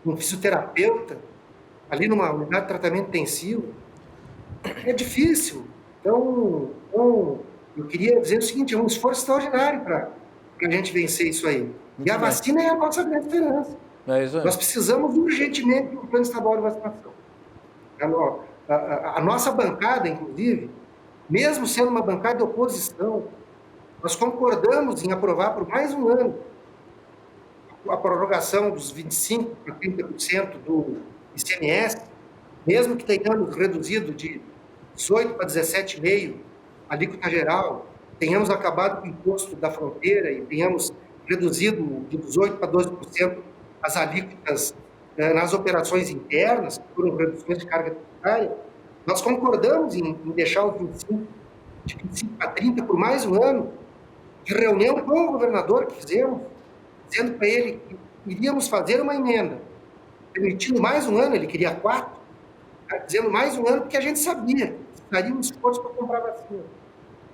de um fisioterapeuta, ali numa unidade de tratamento intensivo. É difícil. Então, eu queria dizer o seguinte, é um esforço extraordinário para a gente vencer isso aí. E a vacina é a nossa grande esperança. Nós precisamos urgentemente de um plano estadual de vacinação. A nossa bancada, inclusive, mesmo sendo uma bancada de oposição, nós concordamos em aprovar por mais um ano a a prorrogação dos 25% para 30% do ICMS, mesmo que tenhamos reduzido de 18 para 17,5% a alíquota geral, tenhamos acabado com o imposto da fronteira e tenhamos reduzido de 18% para 12% as alíquotas nas operações internas, que foram reduções de carga tributária, nós concordamos em deixar os 25% de 25% para 30% por mais um ano, de reunião com o governador que fizemos, dizendo para ele que iríamos fazer uma emenda, permitindo mais um ano, ele queria 4, dizendo mais um ano, porque a gente sabia que estaria um esforço para comprar vacina.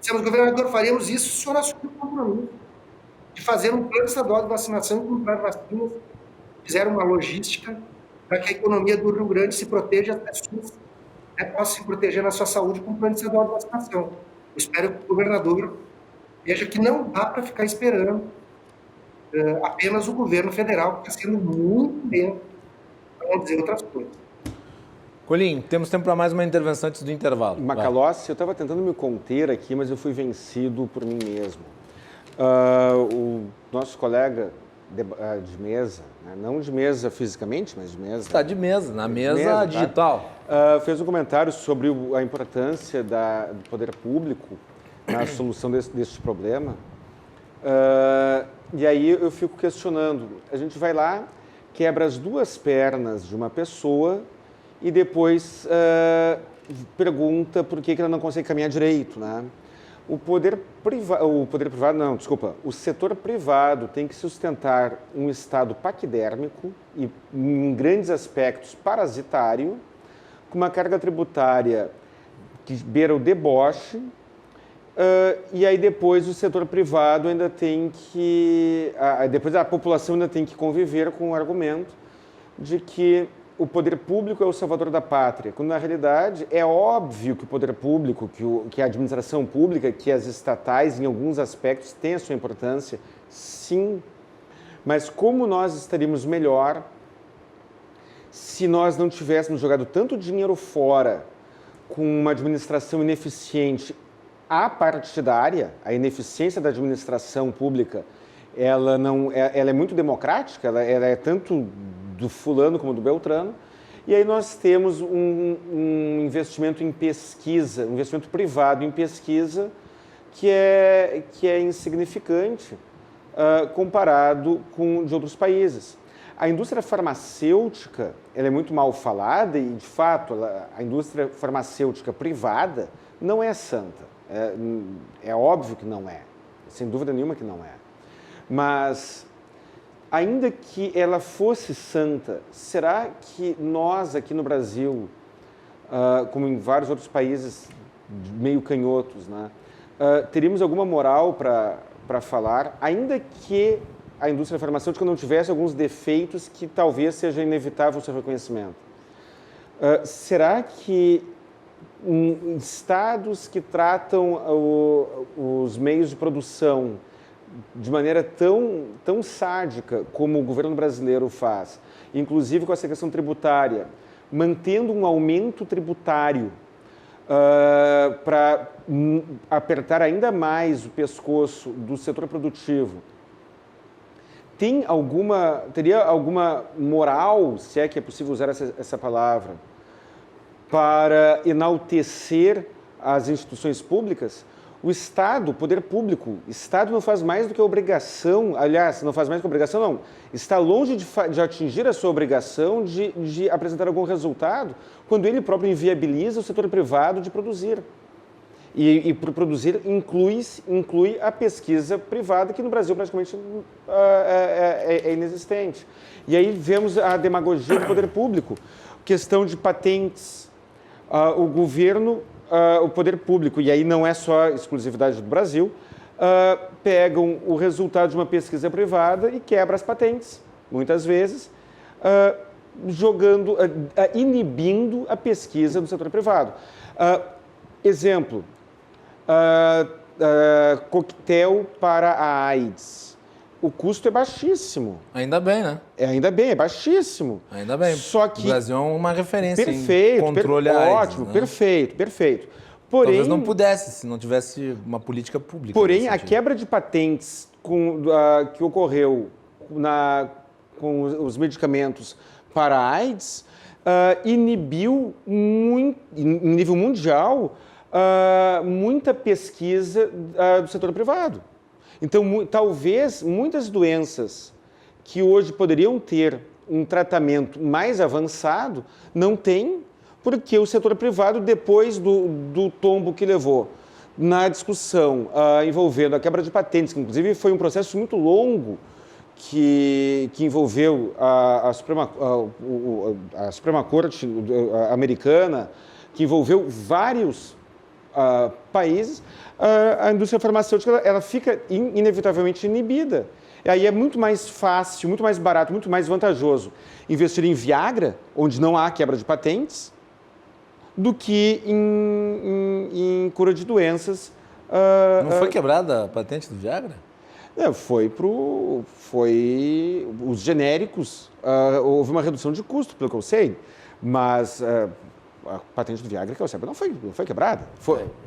Dissemos, governador, faremos isso, o senhor assumiu o compromisso de fazer um plano estadual de vacinação e comprar vacinas, fizeram uma logística para que a economia do Rio Grande se proteja, as pessoas possam se proteger na sua saúde com o plano estadual de vacinação. Eu espero que o governador veja que não dá para ficar esperando apenas o governo federal, que está sendo muito lento, para não dizer outras coisas. Colim, temos tempo para mais uma intervenção antes do intervalo. Macalossi, eu estava tentando me conter aqui, mas eu fui vencido por mim mesmo. O nosso colega de mesa, né? Não de mesa fisicamente, mas de mesa... Está de mesa, na mesa digital. Tá? Fez um comentário sobre a importância do poder público na solução deste problema. E aí eu fico questionando. A gente vai lá, quebra as duas pernas de uma pessoa e depois pergunta por que ela não consegue caminhar direito, né? O setor privado tem que sustentar um Estado paquidérmico e, em grandes aspectos, parasitário, com uma carga tributária que beira o deboche, e aí depois o setor privado ainda tem que... depois a população ainda tem que conviver com o argumento de que o poder público é o salvador da pátria, quando na realidade é óbvio que o poder público, que a administração pública, que as estatais em alguns aspectos têm a sua importância, sim, mas como nós estaríamos melhor se nós não tivéssemos jogado tanto dinheiro fora com uma administração ineficiente apartidária, a ineficiência da administração pública, ela é muito democrática, ela é tanto do fulano como do Beltrano, e aí nós temos um investimento em pesquisa, um investimento privado em pesquisa que é insignificante comparado com de outros países. A indústria farmacêutica, ela é muito mal falada e, de fato, a indústria farmacêutica privada não é santa. É óbvio que não é, sem dúvida nenhuma que não é. Mas, ainda que ela fosse santa, será que nós aqui no Brasil, como em vários outros países meio canhotos, né, teríamos alguma moral para falar, ainda que a indústria farmacêutica não tivesse alguns defeitos que talvez seja inevitável o seu reconhecimento? Será que estados que tratam os meios de produção de maneira tão sádica como o governo brasileiro faz, inclusive com essa questão tributária, mantendo um aumento tributário para apertar ainda mais o pescoço do setor produtivo, teria alguma moral, se é que é possível usar essa palavra, para enaltecer as instituições públicas? O Estado, o poder público, o Estado não faz mais do que a obrigação, aliás, não faz mais do que a obrigação, não. Está longe de atingir a sua obrigação de apresentar algum resultado quando ele próprio inviabiliza o setor privado de produzir. E por produzir inclui a pesquisa privada, que no Brasil praticamente é inexistente. E aí vemos a demagogia do poder público. Questão de patentes. O governo... o poder público, e aí não é só exclusividade do Brasil, pegam o resultado de uma pesquisa privada e quebra as patentes, muitas vezes, inibindo a pesquisa do setor privado. Exemplo, coquetel para a AIDS. O custo é baixíssimo. Ainda bem, né? Ainda bem, é baixíssimo. Ainda bem. Só que o Brasil é uma referência em controle AIDS. Ótimo, né? Perfeito. Porém, talvez não pudesse, se não tivesse uma política pública. Porém, a quebra de patentes que ocorreu com os medicamentos para a AIDS, inibiu muito, em nível mundial, muita pesquisa do setor privado. Então, talvez muitas doenças que hoje poderiam ter um tratamento mais avançado não tem, porque o setor privado, depois do tombo que levou na discussão envolvendo a quebra de patentes, que inclusive foi um processo muito longo, que envolveu a Suprema Corte americana, que envolveu vários países, a indústria farmacêutica ela fica inevitavelmente inibida. E aí é muito mais fácil, muito mais barato, muito mais vantajoso investir em Viagra, onde não há quebra de patentes, do que em cura de doenças. Não foi quebrada a patente do Viagra? Foi os genéricos, houve uma redução de custo, pelo que eu sei, mas a patente do Viagra, que eu saiba, não foi quebrada.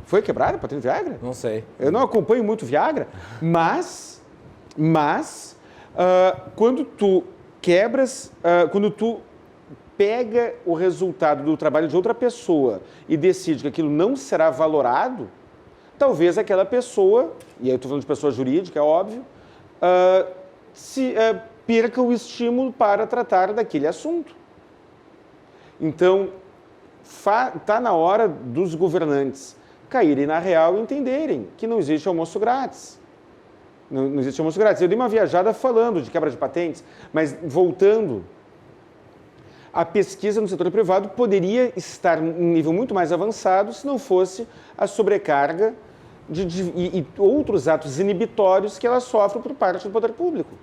Foi quebrada a patente do Viagra? Não sei. Eu não acompanho muito Viagra, mas quando tu quebras, quando tu pega o resultado do trabalho de outra pessoa e decide que aquilo não será valorado, talvez aquela pessoa, e aí eu estou falando de pessoa jurídica, é óbvio, perca o estímulo para tratar daquele assunto. Então, está na hora dos governantes caírem na real e entenderem que não existe almoço grátis. Não existe almoço grátis. Eu dei uma viajada falando de quebra de patentes, mas voltando, a pesquisa no setor privado poderia estar em um nível muito mais avançado se não fosse a sobrecarga e outros atos inibitórios que ela sofre por parte do poder público.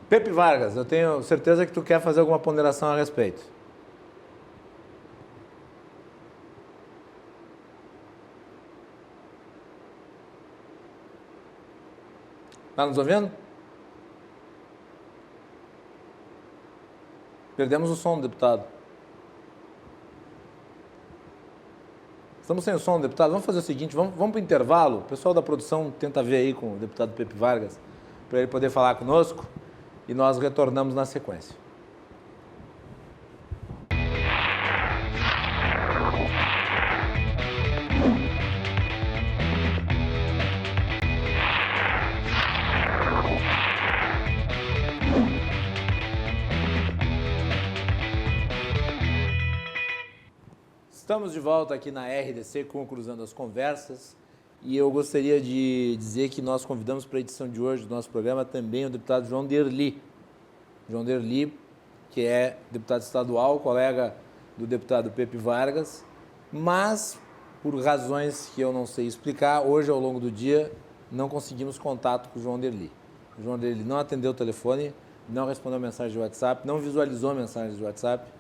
Pepe Vargas, eu tenho certeza que tu quer fazer alguma ponderação a respeito. Está nos ouvindo? Perdemos o som, deputado. Estamos sem o som, deputado. Vamos fazer o seguinte, vamos para o intervalo. O pessoal da produção tenta ver aí com o deputado Pepe Vargas, para ele poder falar conosco, e nós retornamos na sequência. Estamos de volta aqui na RDC com o Cruzando as Conversas, e eu gostaria de dizer que nós convidamos para a edição de hoje do nosso programa também o deputado João Derli. João Derli, que é deputado estadual, colega do deputado Pepe Vargas, mas por razões que eu não sei explicar, hoje ao longo do dia não conseguimos contato com o João Derli. O João Derli não atendeu o telefone, não respondeu mensagem de WhatsApp, não visualizou mensagens de WhatsApp.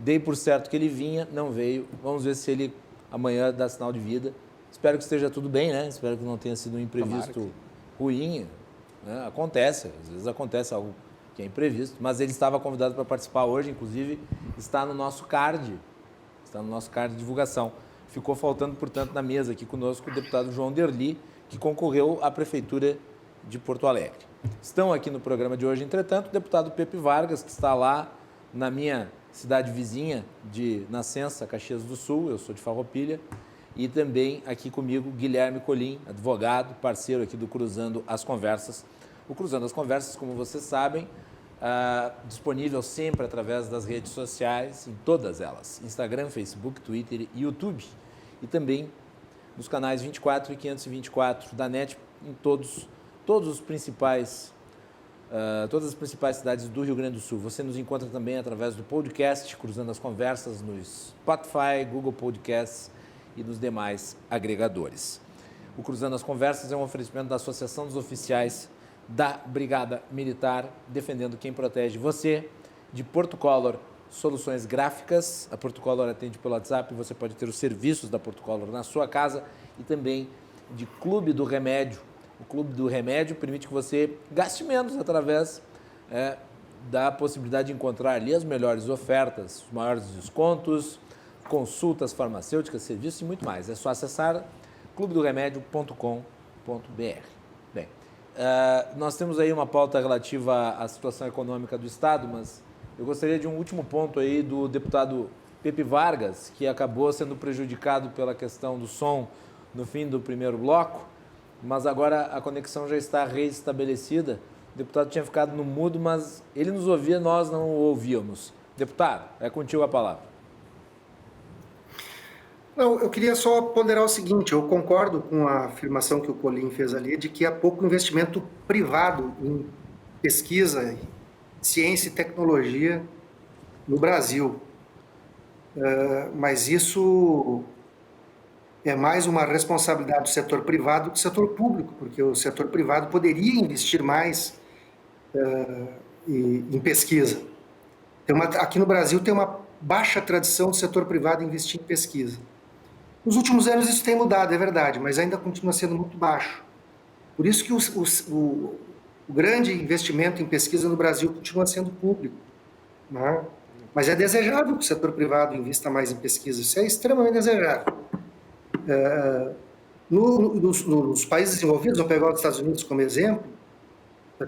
Dei por certo que ele vinha, não veio. Vamos ver se ele amanhã dá sinal de vida. Espero que esteja tudo bem, né? Espero que não tenha sido um imprevisto ruim. Né? Acontece, às vezes acontece algo que é imprevisto. Mas ele estava convidado para participar hoje, inclusive está no nosso card. Está no nosso card de divulgação. Ficou faltando, portanto, na mesa aqui conosco o deputado João Derli, que concorreu à Prefeitura de Porto Alegre. Estão aqui no programa de hoje, entretanto, o deputado Pepe Vargas, que está lá na minha cidade vizinha de Nascença, Caxias do Sul, eu sou de Farroupilha, e também aqui comigo Guilherme Colim, advogado, parceiro aqui do Cruzando as Conversas. O Cruzando as Conversas, como vocês sabem, disponível sempre através das redes sociais, em todas elas, Instagram, Facebook, Twitter e YouTube, e também nos canais 24 e 524 da NET, em todas as principais cidades do Rio Grande do Sul. Você nos encontra também através do podcast Cruzando as Conversas no Spotify, Google Podcasts e nos demais agregadores. O Cruzando as Conversas é um oferecimento da Associação dos Oficiais da Brigada Militar, defendendo quem protege você, de Porto Color Soluções Gráficas. A Porto Color atende pelo WhatsApp, você pode ter os serviços da Porto Color na sua casa, e também de Clube do Remédio. O Clube do Remédio permite que você gaste menos através da possibilidade de encontrar ali as melhores ofertas, os maiores descontos, consultas farmacêuticas, serviços e muito mais. É só acessar clubedoremedio.com.br. Bem, Nós temos aí uma pauta relativa à situação econômica do Estado, mas eu gostaria de um último ponto aí do deputado Pepe Vargas, que acabou sendo prejudicado pela questão do som no fim do primeiro bloco, mas agora a conexão já está reestabelecida. O deputado tinha ficado no mudo, mas ele nos ouvia, nós não o ouvíamos. Deputado, é contigo a palavra. Não, eu queria só ponderar o seguinte, eu concordo com a afirmação que o Colim fez ali, de que há pouco investimento privado em pesquisa, ciência e tecnologia no Brasil. Mas isso é mais uma responsabilidade do setor privado do que do setor público, porque o setor privado poderia investir mais em pesquisa. Aqui no Brasil tem uma baixa tradição do setor privado investir em pesquisa. Nos últimos anos isso tem mudado, é verdade, mas ainda continua sendo muito baixo. Por isso que o grande investimento em pesquisa no Brasil continua sendo público, né? Mas é desejável que o setor privado invista mais em pesquisa, isso é extremamente desejável. Nos países desenvolvidos, vou pegar os Estados Unidos como exemplo,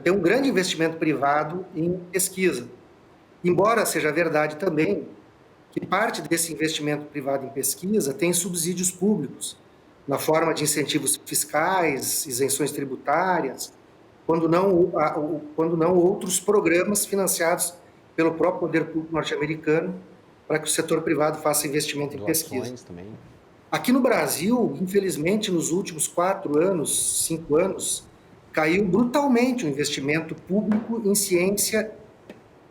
tem um grande investimento privado em pesquisa. Embora seja verdade também que parte desse investimento privado em pesquisa tem subsídios públicos, na forma de incentivos fiscais, isenções tributárias, quando não outros programas financiados pelo próprio poder público norte-americano para que o setor privado faça investimento em pesquisa. Também. Aqui no Brasil, infelizmente, nos últimos 4 anos, 5 anos, caiu brutalmente o investimento público em ciência,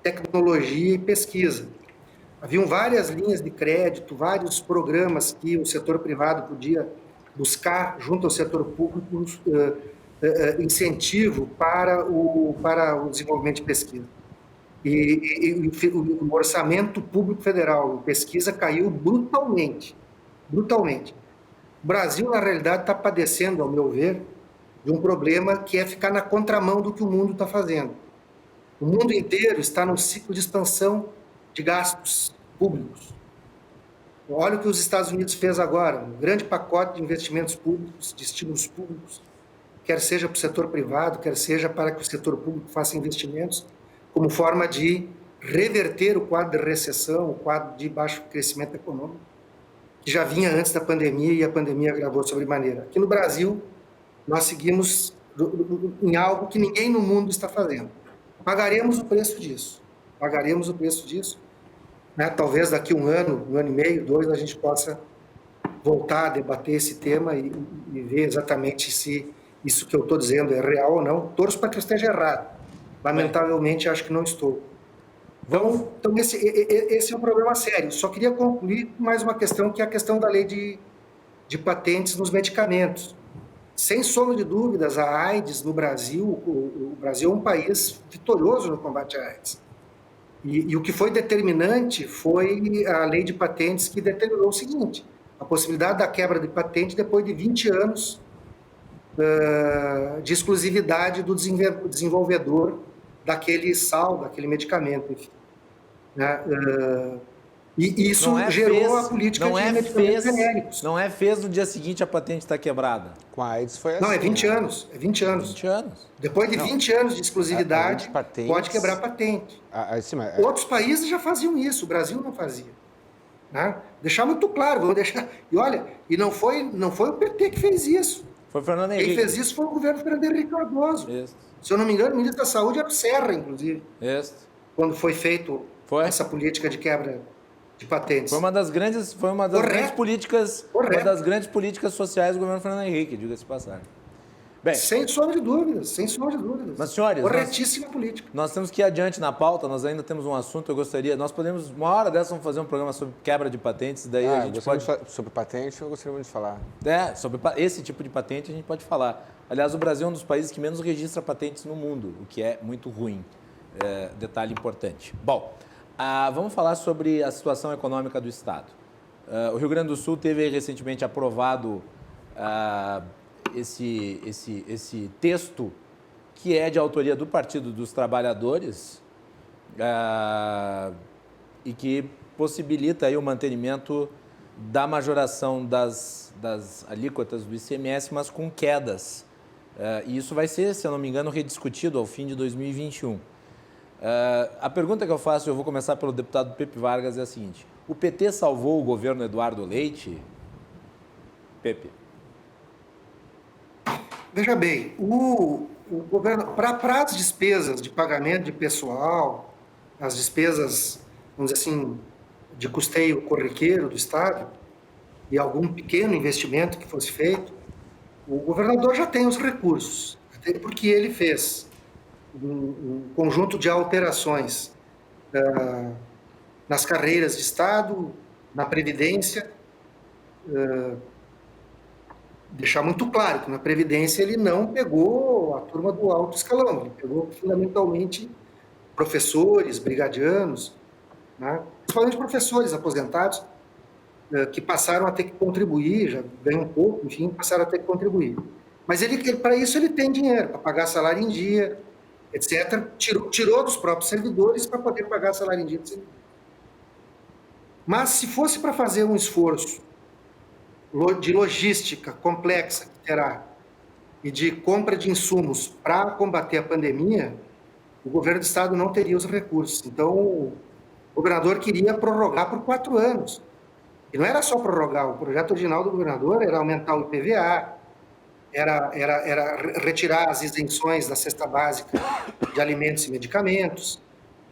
tecnologia e pesquisa. Haviam várias linhas de crédito, vários programas que o setor privado podia buscar, junto ao setor público, incentivo para o desenvolvimento de pesquisa. E o orçamento público federal em pesquisa caiu brutalmente. Brutalmente. O Brasil, na realidade, está padecendo, ao meu ver, de um problema que é ficar na contramão do que o mundo está fazendo. O mundo inteiro está num ciclo de expansão de gastos públicos. Olha o que os Estados Unidos fez agora, um grande pacote de investimentos públicos, de estímulos públicos, quer seja para o setor privado, quer seja para que o setor público faça investimentos, como forma de reverter o quadro de recessão, o quadro de baixo crescimento econômico, que já vinha antes da pandemia e a pandemia agravou sobremaneira. Aqui no Brasil, nós seguimos em algo que ninguém no mundo está fazendo. Pagaremos o preço disso. Né? Talvez daqui um ano e meio, 2, a gente possa voltar a debater esse tema e ver exatamente se isso que eu estou dizendo é real ou não. Torço para que eu esteja errado. Lamentavelmente, acho que não estou. Então esse é um problema sério. Só queria concluir com mais uma questão, que é a questão da lei de patentes nos medicamentos. Sem sombra de dúvidas, a AIDS no Brasil, o Brasil é um país vitorioso no combate à AIDS. E o que foi determinante foi a lei de patentes, que determinou o seguinte: a possibilidade da quebra de patente depois de 20 anos de exclusividade do desenvolvedor daquele daquele medicamento, enfim. E isso gerou a política de medicamentos genéricos. Não fez no dia seguinte a patente está quebrada. Com a AIDS foi assim. Não, é 20 anos. É 20 anos. 20 anos. Depois de 20 anos de exclusividade, pode quebrar a patente. Outros países já faziam isso, o Brasil não fazia. Né? Deixar muito claro, vamos deixar. E olha, não foi o PT que fez isso. Foi o Fernando Henrique. Quem fez isso foi o governo Fernando Henrique Cardoso. Isso. Se eu não me engano, o ministro da Saúde era o Serra, inclusive. Isso. Quando foi feito essa política de quebra de patentes. Foi uma das grandes políticas sociais do governo Fernando Henrique, diga-se de passagem. Bem, sem sombra de dúvidas. Mas, senhores, corretíssima política. Nós temos que ir adiante na pauta, nós ainda temos um assunto, nós podemos, uma hora dessa, vamos fazer um programa sobre quebra de patentes, daí a gente pode... Sobre patente, eu gostaria muito de falar. Sobre esse tipo de patente a gente pode falar. Aliás, o Brasil é um dos países que menos registra patentes no mundo, o que é muito ruim. Detalhe importante. Bom, vamos falar sobre a situação econômica do Estado. O Rio Grande do Sul teve recentemente aprovado esse texto, que é de autoria do Partido dos Trabalhadores e que possibilita aí o mantenimento da majoração das alíquotas do ICMS, mas com quedas E isso vai ser, se eu não me engano, rediscutido ao fim de 2021. A pergunta que eu faço, eu vou começar pelo deputado Pepe Vargas, é a seguinte: o PT salvou o governo Eduardo Leite? Pepe. Veja bem, o governo, para as despesas de pagamento de pessoal, as despesas, vamos dizer assim, de custeio corriqueiro do Estado, e algum pequeno investimento que fosse feito, o governador já tem os recursos, até porque ele fez um conjunto de alterações nas carreiras de Estado, na Previdência, deixar muito claro que na Previdência ele não pegou a turma do alto escalão, ele pegou fundamentalmente professores, brigadianos, né? Principalmente professores aposentados, que passaram a ter que contribuir, já ganham um pouco, enfim, passaram a ter que contribuir. Mas para isso ele tem dinheiro, para pagar salário em dia, etc. Tirou dos próprios servidores para poder pagar salário em dia. Mas se fosse para fazer um esforço de logística complexa que terá e de compra de insumos para combater a pandemia, o governo do Estado não teria os recursos. Então, o governador queria prorrogar por 4 anos. E não era só prorrogar, o projeto original do governador era aumentar o IPVA, era retirar as isenções da cesta básica de alimentos e medicamentos,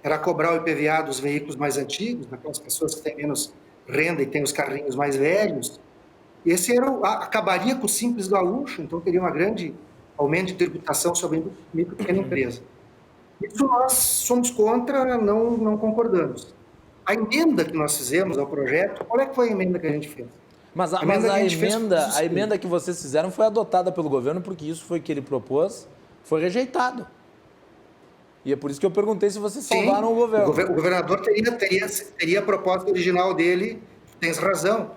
era cobrar o IPVA dos veículos mais antigos, daquelas pessoas que têm menos renda e têm os carrinhos mais velhos. Esse acabaria com o Simples Gaúcho, então teria um grande aumento de tributação sobre a micro e pequena empresa. Isso nós somos contra, não concordamos. A emenda que nós fizemos ao projeto, qual é que foi a emenda que a gente fez? Mas a emenda que vocês fizeram foi adotada pelo governo, porque isso foi que ele propôs, foi rejeitado. E é por isso que eu perguntei se vocês salvaram o governo. O governador teria a proposta original dele, tens razão.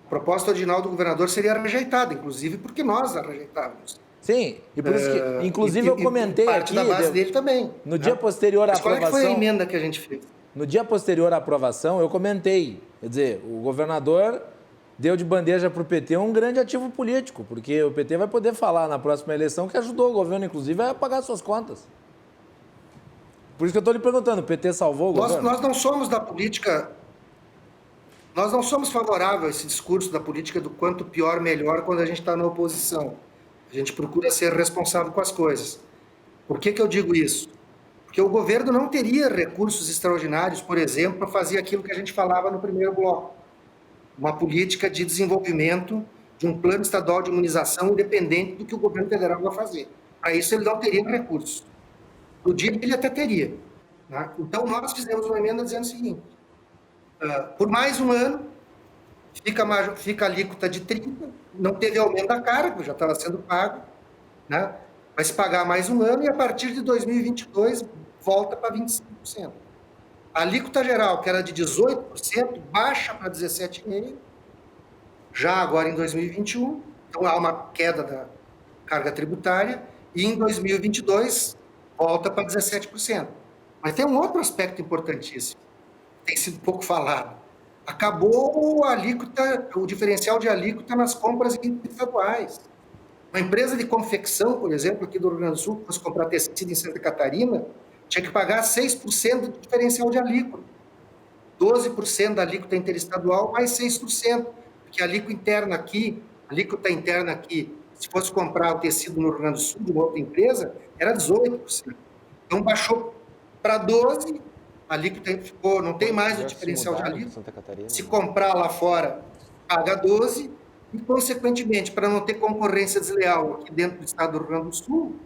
A proposta original do governador seria rejeitada, inclusive porque nós a rejeitávamos. Sim, e por isso que, inclusive, eu comentei parte aqui... da base dele também. No dia posterior à aprovação... Qual é que foi a emenda que a gente fez? No dia posterior à aprovação, eu comentei, quer dizer, o governador deu de bandeja para o PT um grande ativo político, porque o PT vai poder falar na próxima eleição que ajudou o governo, inclusive, a pagar suas contas. Por isso que eu estou lhe perguntando, o PT salvou o governo? Nós não somos da política... Nós não somos favoráveis a esse discurso da política do quanto pior, melhor quando a gente está na oposição. A gente procura ser responsável com as coisas. Por que eu digo isso? Porque o governo não teria recursos extraordinários, por exemplo, para fazer aquilo que a gente falava no primeiro bloco. Uma política de desenvolvimento de um plano estadual de imunização independente do que o governo federal vai fazer. Para isso ele não teria recursos. No dia ele até teria. Né? Então nós fizemos uma emenda dizendo o seguinte, por mais um ano, fica a alíquota de 30%, não teve aumento da carga, já estava sendo pago, né? Vai se pagar mais um ano e a partir de 2022 volta para 25%. A alíquota geral, que era de 18%, baixa para 17,5%, já agora em 2021, então há uma queda da carga tributária, e em 2022 volta para 17%. Mas tem um outro aspecto importantíssimo, tem sido pouco falado. Acabou a alíquota, o diferencial de alíquota nas compras estaduais. Uma empresa de confecção, por exemplo, aqui do Rio Grande do Sul, que fosse comprar tecido em Santa Catarina, tinha que pagar 6% de diferencial de alíquota. 12% da alíquota interestadual, mais 6%. Porque a alíquota interna aqui, se fosse comprar o tecido no Rio Grande do Sul de uma outra empresa, era 18%. Então baixou para 12%, a alíquota ficou, não tem mais o diferencial de alíquota. Se comprar lá fora, paga 12%, e, consequentemente, para não ter concorrência desleal aqui dentro do estado do Rio Grande do Sul,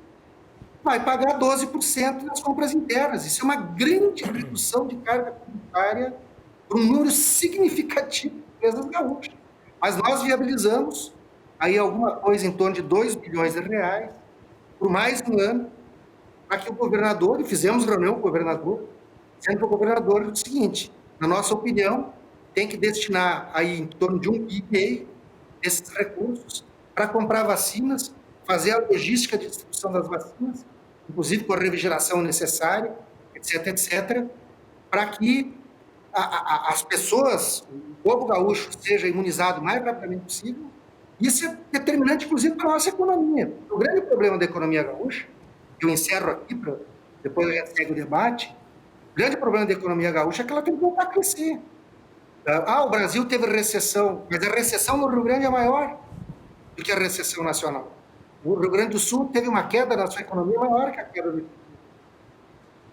vai pagar 12% nas compras internas. Isso é uma grande redução de carga tributária para um número significativo de empresas gaúchas. Mas nós viabilizamos aí alguma coisa em torno de 2 bilhões de reais por mais um ano, para que o governador, e fizemos reunião com o governador, dizendo para o governador o seguinte, na nossa opinião, tem que destinar aí em torno de 1,5 bilhão desses recursos para comprar vacinas, fazer a logística de distribuição das vacinas, inclusive com a refrigeração necessária, etc., para que as pessoas, o povo gaúcho, seja imunizado o mais rapidamente possível Isso é determinante, inclusive, para a nossa economia. O grande problema da economia gaúcha, que eu encerro aqui, depois a gente segue o debate, o grande problema da economia gaúcha é que ela tem que voltar a crescer. O Brasil teve recessão, mas a recessão no Rio Grande é maior do que a recessão nacional. O Rio Grande do Sul teve uma queda na sua economia maior que a queda do...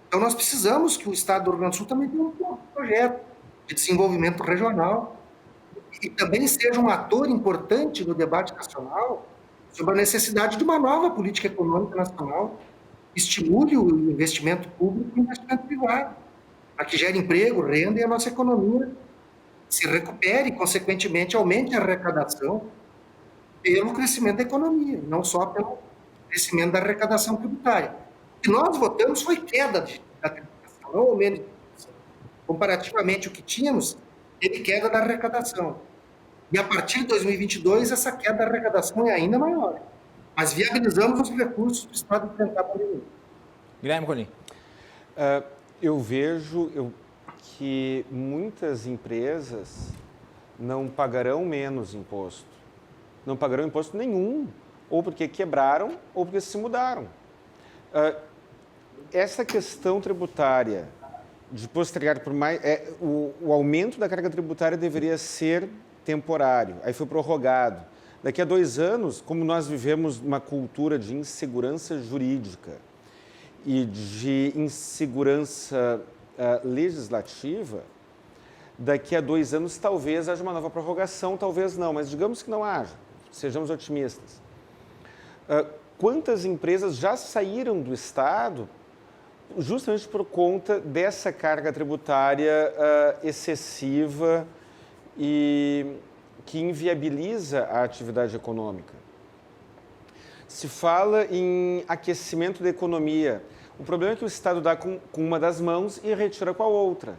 Então, nós precisamos que o Estado do Rio Grande do Sul também tenha um projeto de desenvolvimento regional e também seja um ator importante no debate nacional sobre a necessidade de uma nova política econômica nacional que estimule o investimento público e o investimento privado, para que gere emprego, renda e a nossa economia se recupere e, consequentemente, aumente a arrecadação pelo crescimento da economia, não só pelo crescimento da arrecadação tributária. O que nós votamos foi queda da tributação, não aumento da tributação. Comparativamente, o que tínhamos, teve queda da arrecadação. E a partir de 2022, essa queda da arrecadação é ainda maior. Mas viabilizamos os recursos do Estado de enfrentar a pandemia. Guilherme Colim. Eu vejo que muitas empresas não pagarão menos imposto. Não pagarão imposto nenhum, ou porque quebraram, ou porque se mudaram. Essa questão tributária de postergar por mais... o aumento da carga tributária deveria ser temporário, aí foi prorrogado. Daqui a 2 anos, como nós vivemos uma cultura de insegurança jurídica e de insegurança legislativa, daqui a 2 anos talvez haja uma nova prorrogação, talvez não, mas digamos que não haja, sejamos otimistas. Quantas empresas já saíram do Estado justamente por conta dessa carga tributária excessiva e que inviabiliza a atividade econômica? Se fala em aquecimento da economia. O problema é que o Estado dá com uma das mãos e retira com a outra.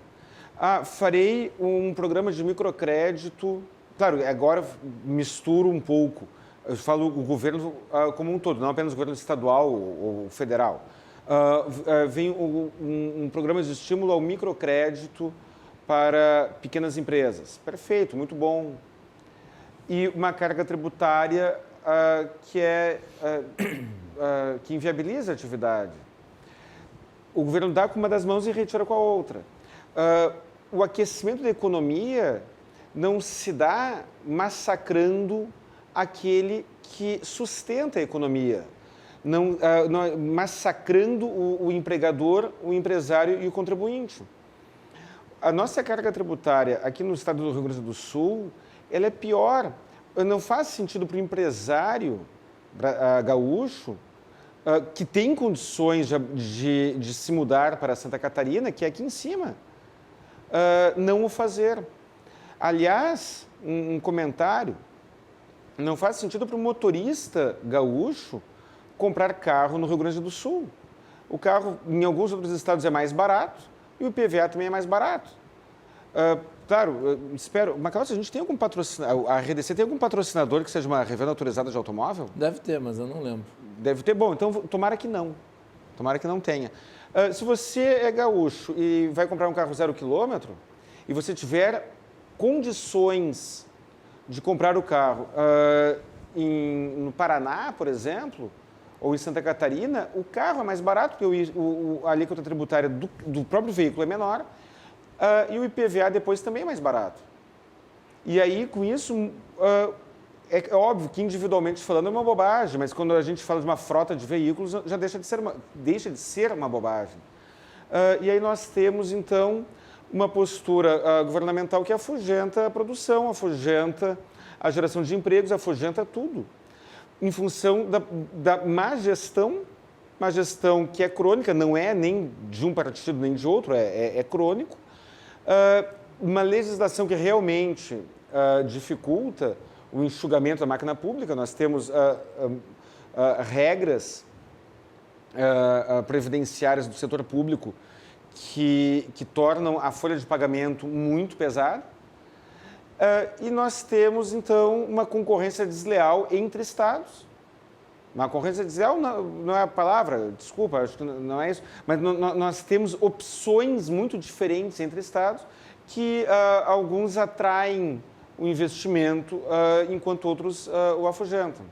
Farei um programa de microcrédito. Claro, agora misturo um pouco. Eu falo o governo como um todo, não apenas o governo estadual ou federal. Vem um programa de estímulo ao microcrédito para pequenas empresas. Perfeito, muito bom. E uma carga tributária que inviabiliza a atividade. O governo dá com uma das mãos e retira com a outra. O aquecimento da economia não se dá massacrando aquele que sustenta a economia, não massacrando o empregador, o empresário e o contribuinte. A nossa carga tributária aqui no estado do Rio Grande do Sul, ela é pior. Não faz sentido para o empresário gaúcho que tem condições de se mudar para Santa Catarina, que é aqui em cima, não o fazer. Aliás, um comentário, não faz sentido para o motorista gaúcho comprar carro no Rio Grande do Sul. O carro, em alguns outros estados, é mais barato e o IPVA também é mais barato. Claro, espero... Macalossi, a gente tem algum patrocinador... A RDC tem algum patrocinador que seja uma revenda autorizada de automóvel? Deve ter, mas eu não lembro. Deve ter. Bom, então tomara que não. Tomara que não tenha. Se você é gaúcho e vai comprar um carro 0 km e você tiver condições de comprar o carro no Paraná, por exemplo, ou em Santa Catarina, o carro é mais barato, porque a alíquota tributária do próprio veículo é menor, e o IPVA depois também é mais barato. E aí, com isso, é óbvio que individualmente falando é uma bobagem, mas quando a gente fala de uma frota de veículos, já deixa de ser uma bobagem. E aí nós temos, então, uma postura governamental que afugenta a produção, afugenta a geração de empregos, afugenta tudo, em função da má gestão, uma gestão que é crônica, não é nem de um partido nem de outro, é crônico, uma legislação que realmente dificulta o enxugamento da máquina pública. Nós temos regras previdenciárias do setor público que tornam a folha de pagamento muito pesada. E nós temos, então, uma concorrência desleal entre estados. Uma concorrência desleal não é a palavra, desculpa, acho que não é isso, mas nós temos opções muito diferentes entre estados que alguns atraem o investimento, enquanto outros o afugentam.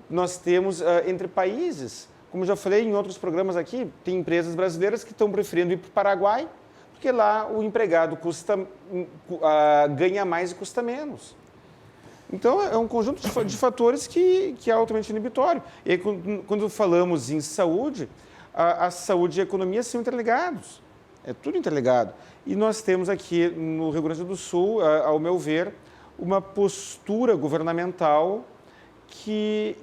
Nós temos, entre países, como já falei em outros programas aqui, tem empresas brasileiras que estão preferindo ir para o Paraguai, porque lá o empregado ganha mais e custa menos. Então, é um conjunto de fatores que é altamente inibitório. E aí, quando falamos em saúde, a saúde e a economia são interligados. É tudo interligado. E nós temos aqui no Rio Grande do Sul, ao meu ver, uma postura governamental que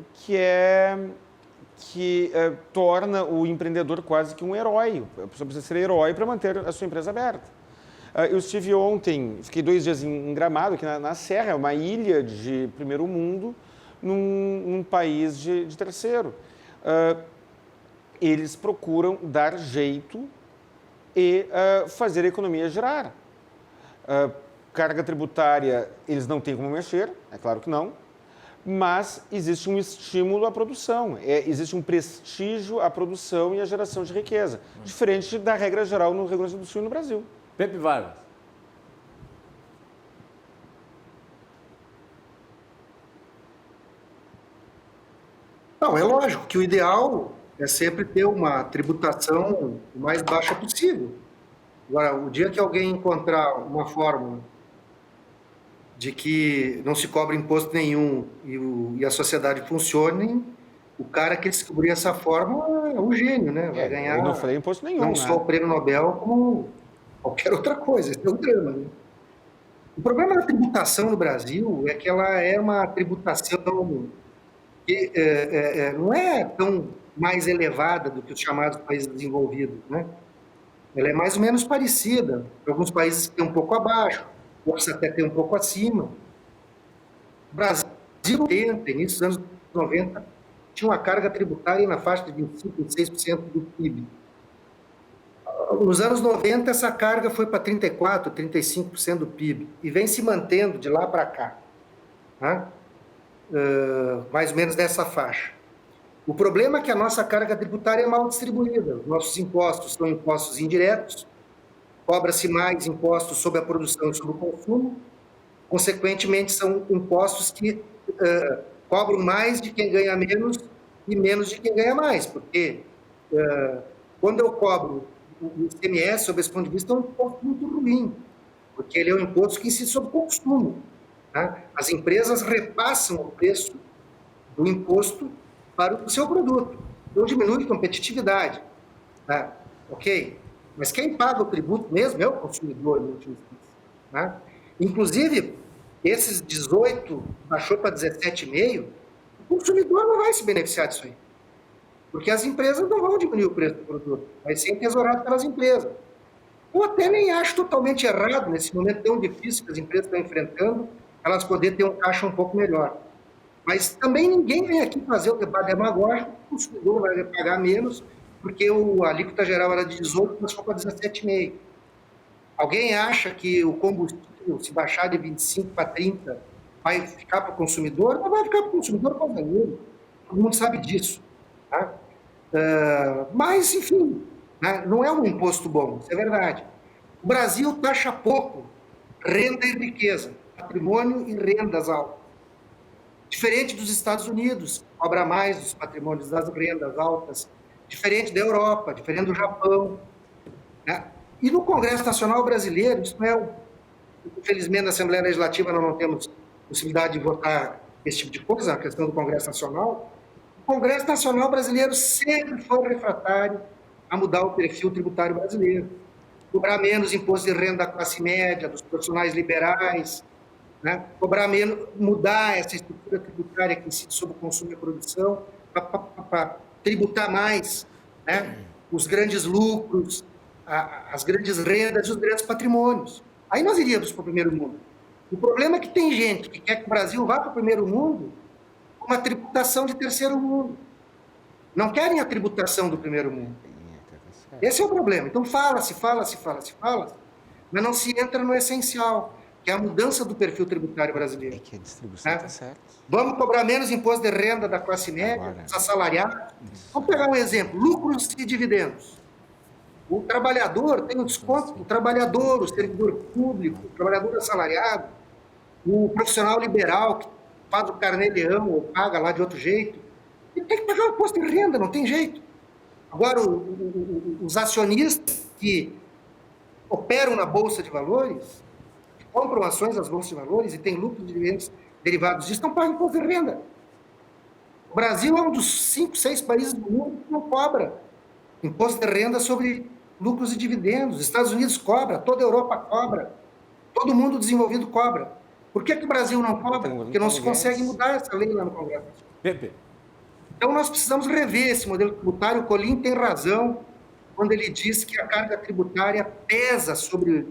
torna o empreendedor quase que um herói. A pessoa precisa ser herói para manter a sua empresa aberta. Eu estive ontem, fiquei 2 dias em Gramado, aqui na Serra, uma ilha de primeiro mundo, num país de terceiro. Eles procuram dar jeito e fazer a economia girar. Carga tributária, eles não têm como mexer, é claro que não, mas existe um estímulo à produção, existe um prestígio à produção e à geração de riqueza, diferente da regra geral no Rio Grande do Sul e no Brasil. Pepe Vargas. Não, é lógico que o ideal é sempre ter uma tributação o mais baixa possível. Agora, o dia que alguém encontrar uma fórmula de que não se cobra imposto nenhum e a sociedade funcione, o cara que descobrir essa fórmula é um gênio, né? Vai ganhar eu não falei imposto nenhum, não só o prêmio Nobel, como qualquer outra coisa. Isso é um drama, né? O problema da tributação no Brasil é que ela é uma tributação que não é tão mais elevada do que os chamados países desenvolvidos, né? Ela é mais ou menos parecida. Alguns países têm um pouco abaixo, outros até têm um pouco acima. O Brasil, 80, início dos anos 90, tinha uma carga tributária na faixa de 25%, 26% do PIB. Nos anos 90, essa carga foi para 34%, 35% do PIB e vem se mantendo de lá para cá, né? Mais ou menos nessa faixa. O problema é que a nossa carga tributária é mal distribuída. Os nossos impostos são impostos indiretos, cobra-se mais impostos sobre a produção e sobre o consumo, consequentemente, são impostos que cobram mais de quem ganha menos e menos de quem ganha mais, porque quando eu cobro o ICMS, sob esse ponto de vista, é um imposto muito ruim, porque ele é um imposto que incide sobre o consumo, né? As empresas repassam o preço do imposto para o seu produto, então diminui a competitividade, tá? Ok? Mas quem paga o tributo mesmo é o consumidor, no último instante, né? Inclusive, esses 18 baixou para 17,5, o consumidor não vai se beneficiar disso aí, porque as empresas não vão diminuir o preço do produto, vai ser entesourado pelas empresas. Eu até nem acho totalmente errado, nesse momento tão difícil que as empresas estão enfrentando, elas poderem ter um caixa um pouco melhor. Mas também ninguém vem aqui fazer o debate demagógico, o consumidor vai pagar menos, porque a alíquota geral era de 18, mas foi para 17,5. Alguém acha que o combustível, se baixar de 25 para 30, vai ficar para o consumidor? Não vai ficar para o consumidor por causa dele. Todo mundo sabe disso, tá? Mas, enfim, né? Não é um imposto bom, isso é verdade. O Brasil taxa pouco renda e riqueza, patrimônio e rendas altas. Diferente dos Estados Unidos, cobra mais dos patrimônios, das rendas altas. Diferente da Europa, diferente do Japão, né? E no Congresso Nacional Brasileiro, isso não é, infelizmente, na Assembleia Legislativa nós não temos possibilidade de votar esse tipo de coisa, a questão do Congresso Nacional. O Congresso Nacional Brasileiro sempre foi refratário a mudar o perfil tributário brasileiro, cobrar menos imposto de renda da classe média, dos profissionais liberais, né? Cobrar menos, mudar essa estrutura tributária que incide sobre o consumo e a produção, para tributar mais, né? Os grandes lucros, as grandes rendas e os grandes patrimônios. Aí nós iríamos para o primeiro mundo. O problema é que tem gente que quer que o Brasil vá para o primeiro mundo com uma tributação de terceiro mundo. Não querem a tributação do primeiro mundo. Esse é o problema. Então fala-se, mas não se entra no essencial, que é a mudança do perfil tributário brasileiro. É que a distribuição está certa. Vamos cobrar menos imposto de renda da classe média, dos assalariados. Vamos pegar um exemplo, lucros e dividendos. O trabalhador tem um desconto, o trabalhador, o servidor público, o trabalhador assalariado, O profissional liberal que faz o carnê-leão ou paga lá de outro jeito, ele tem que pagar o imposto de renda, não tem jeito. Agora, os acionistas que operam na Bolsa de Valores, que compram ações das Bolsas de Valores e têm lucros de dividendos derivados disso, não pagam imposto de renda. O Brasil é um dos 5, 6 países do mundo que não cobra imposto de renda sobre lucros e dividendos. Os Estados Unidos cobra, toda a Europa cobra, todo mundo desenvolvido cobra. Por que o Brasil não cobra? Porque não se consegue mudar essa lei lá no Congresso. Pepe. Então, nós precisamos rever esse modelo tributário. O Colim tem razão quando ele diz que a carga tributária pesa sobre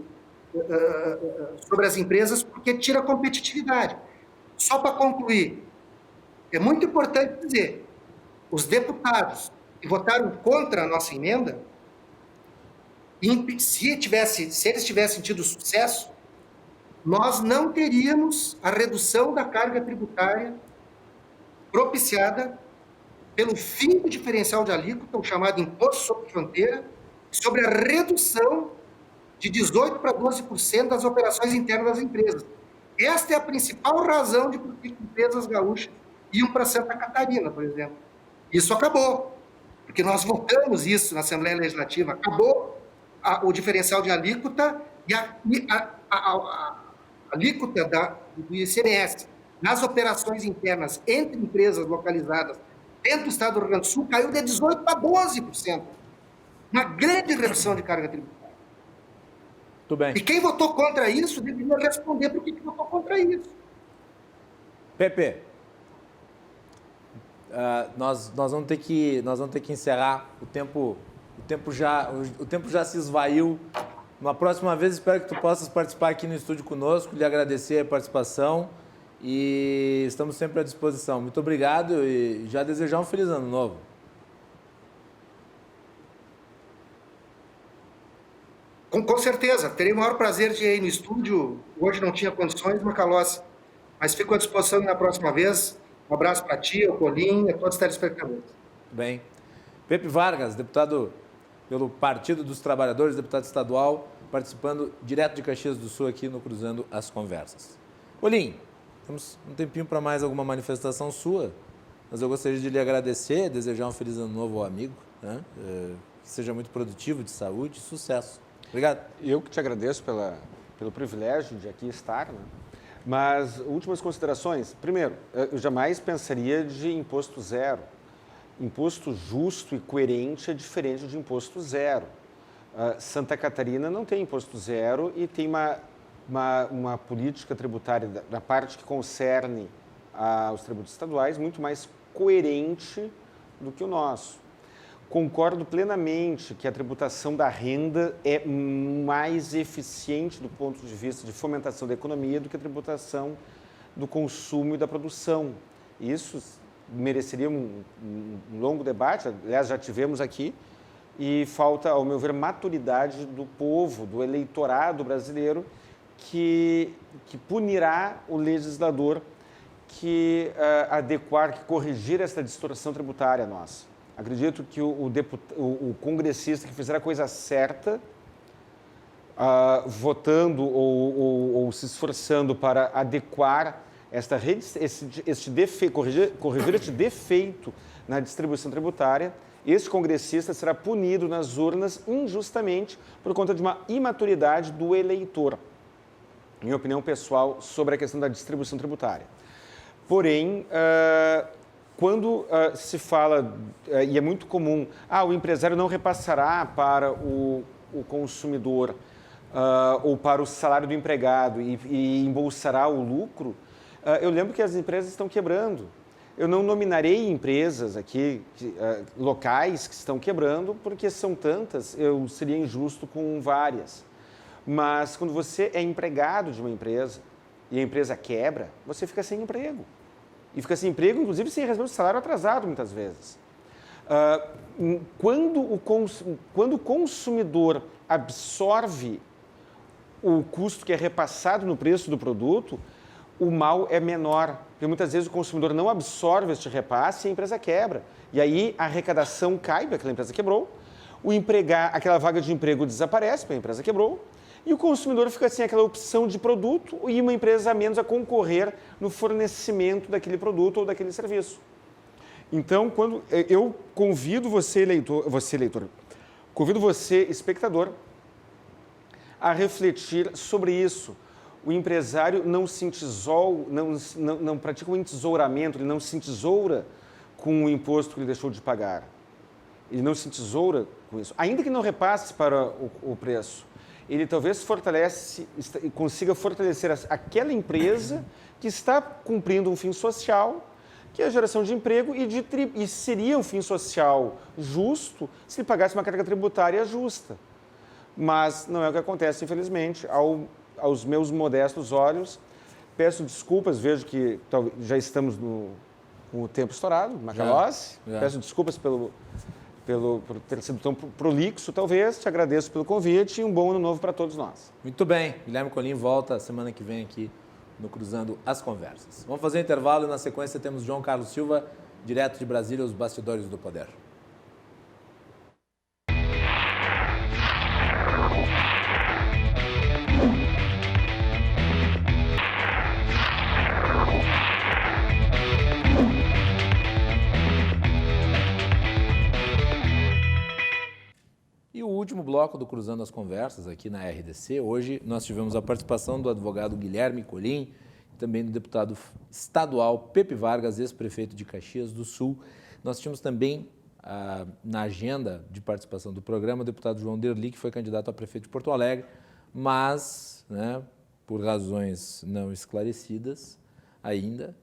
as empresas porque tira competitividade. Só para concluir, é muito importante dizer, os deputados que votaram contra a nossa emenda, se eles tivessem tido sucesso, nós não teríamos a redução da carga tributária propiciada pelo fim do diferencial de alíquota, o chamado imposto sobre fronteira, sobre a redução de 18% para 12% das operações internas das empresas. Esta é a principal razão de por que empresas gaúchas iam para Santa Catarina, por exemplo. Isso acabou, porque nós votamos isso na Assembleia Legislativa. Acabou o diferencial de alíquota e a alíquota do ICMS nas operações internas entre empresas localizadas dentro do estado do Rio Grande do Sul caiu de 18% para 12%. Uma grande redução de carga tributária. Tudo bem. E quem votou contra isso deveria responder por que votou contra isso. Pepe, nós vamos ter que encerrar. O tempo já se esvaiu. Uma próxima vez, espero que tu possas participar aqui no estúdio conosco, lhe agradecer a participação e estamos sempre à disposição. Muito obrigado e já desejar um feliz ano novo. Com certeza, terei o maior prazer de ir aí no estúdio. Hoje não tinha condições, Macalossi, mas fico à disposição na próxima vez. Um abraço para ti, ao Colim e a todos os telespectadores. Bem. Pepe Vargas, deputado pelo Partido dos Trabalhadores, deputado estadual, participando direto de Caxias do Sul aqui no Cruzando as Conversas. Colim, temos um tempinho para mais alguma manifestação sua, mas eu gostaria de lhe agradecer, desejar um feliz ano novo ao amigo, né? Que seja muito produtivo, de saúde e sucesso. Obrigado. Eu que te agradeço pelo privilégio de aqui estar, né? Mas, últimas considerações. Primeiro, eu jamais pensaria de imposto zero. Imposto justo e coerente é diferente de imposto zero. Santa Catarina não tem imposto zero e tem uma política tributária na parte que concerne aos tributos estaduais muito mais coerente do que o nosso. Concordo plenamente que a tributação da renda é mais eficiente do ponto de vista de fomentação da economia do que a tributação do consumo e da produção. Isso mereceria um longo debate, aliás, já tivemos aqui, e falta, ao meu ver, maturidade do povo, do eleitorado brasileiro, que punirá o legislador que corrigir essa distorção tributária nossa. Acredito que o congressista que fizer a coisa certa, votando ou se esforçando para adequar corrigir este defeito na distribuição tributária, esse congressista será punido nas urnas injustamente por conta de uma imaturidade do eleitor. Minha opinião pessoal sobre a questão da distribuição tributária. Porém, quando se fala, e é muito comum, o empresário não repassará para o consumidor ou para o salário do empregado e embolsará o lucro, eu lembro que as empresas estão quebrando. Eu não nominarei empresas aqui, locais que estão quebrando, porque são tantas, eu seria injusto com várias. Mas quando você é empregado de uma empresa e a empresa quebra, você fica sem emprego. E fica sem emprego, inclusive, sem receber o salário atrasado, muitas vezes. Quando o consumidor absorve o custo que é repassado no preço do produto, o mal é menor. Porque muitas vezes o consumidor não absorve este repasse e a empresa quebra. E aí a arrecadação cai, porque aquela empresa quebrou, aquela vaga de emprego desaparece, porque a empresa quebrou, e o consumidor fica sem aquela opção de produto e uma empresa a menos a concorrer no fornecimento daquele produto ou daquele serviço. Então, quando eu convido você, leitor, convido você, espectador, a refletir sobre isso. O empresário não pratica um entesouramento, ele não se entesoura com o imposto que ele deixou de pagar. Ele não se entesoura com isso. Ainda que não repasse para o preço, ele talvez consiga fortalecer aquela empresa que está cumprindo um fim social, que é a geração de emprego, e seria um fim social justo se ele pagasse uma carga tributária justa. Mas não é o que acontece, infelizmente, aos meus modestos olhos. Peço desculpas, vejo que já estamos com o tempo estourado, Macalossi. Peço desculpas por ter sido tão prolixo, talvez. Te agradeço pelo convite e um bom ano novo para todos nós. Muito bem. Guilherme Colim volta semana que vem aqui no Cruzando as Conversas. Vamos fazer um intervalo e na sequência temos João Carlos Silva, direto de Brasília, os bastidores do poder. E o último bloco do Cruzando as Conversas aqui na RDC. Hoje nós tivemos a participação do advogado Guilherme Colim e também do deputado estadual Pepe Vargas, ex-prefeito de Caxias do Sul. Nós tínhamos também na agenda de participação do programa o deputado João Derli, que foi candidato a prefeito de Porto Alegre, mas, por razões não esclarecidas ainda,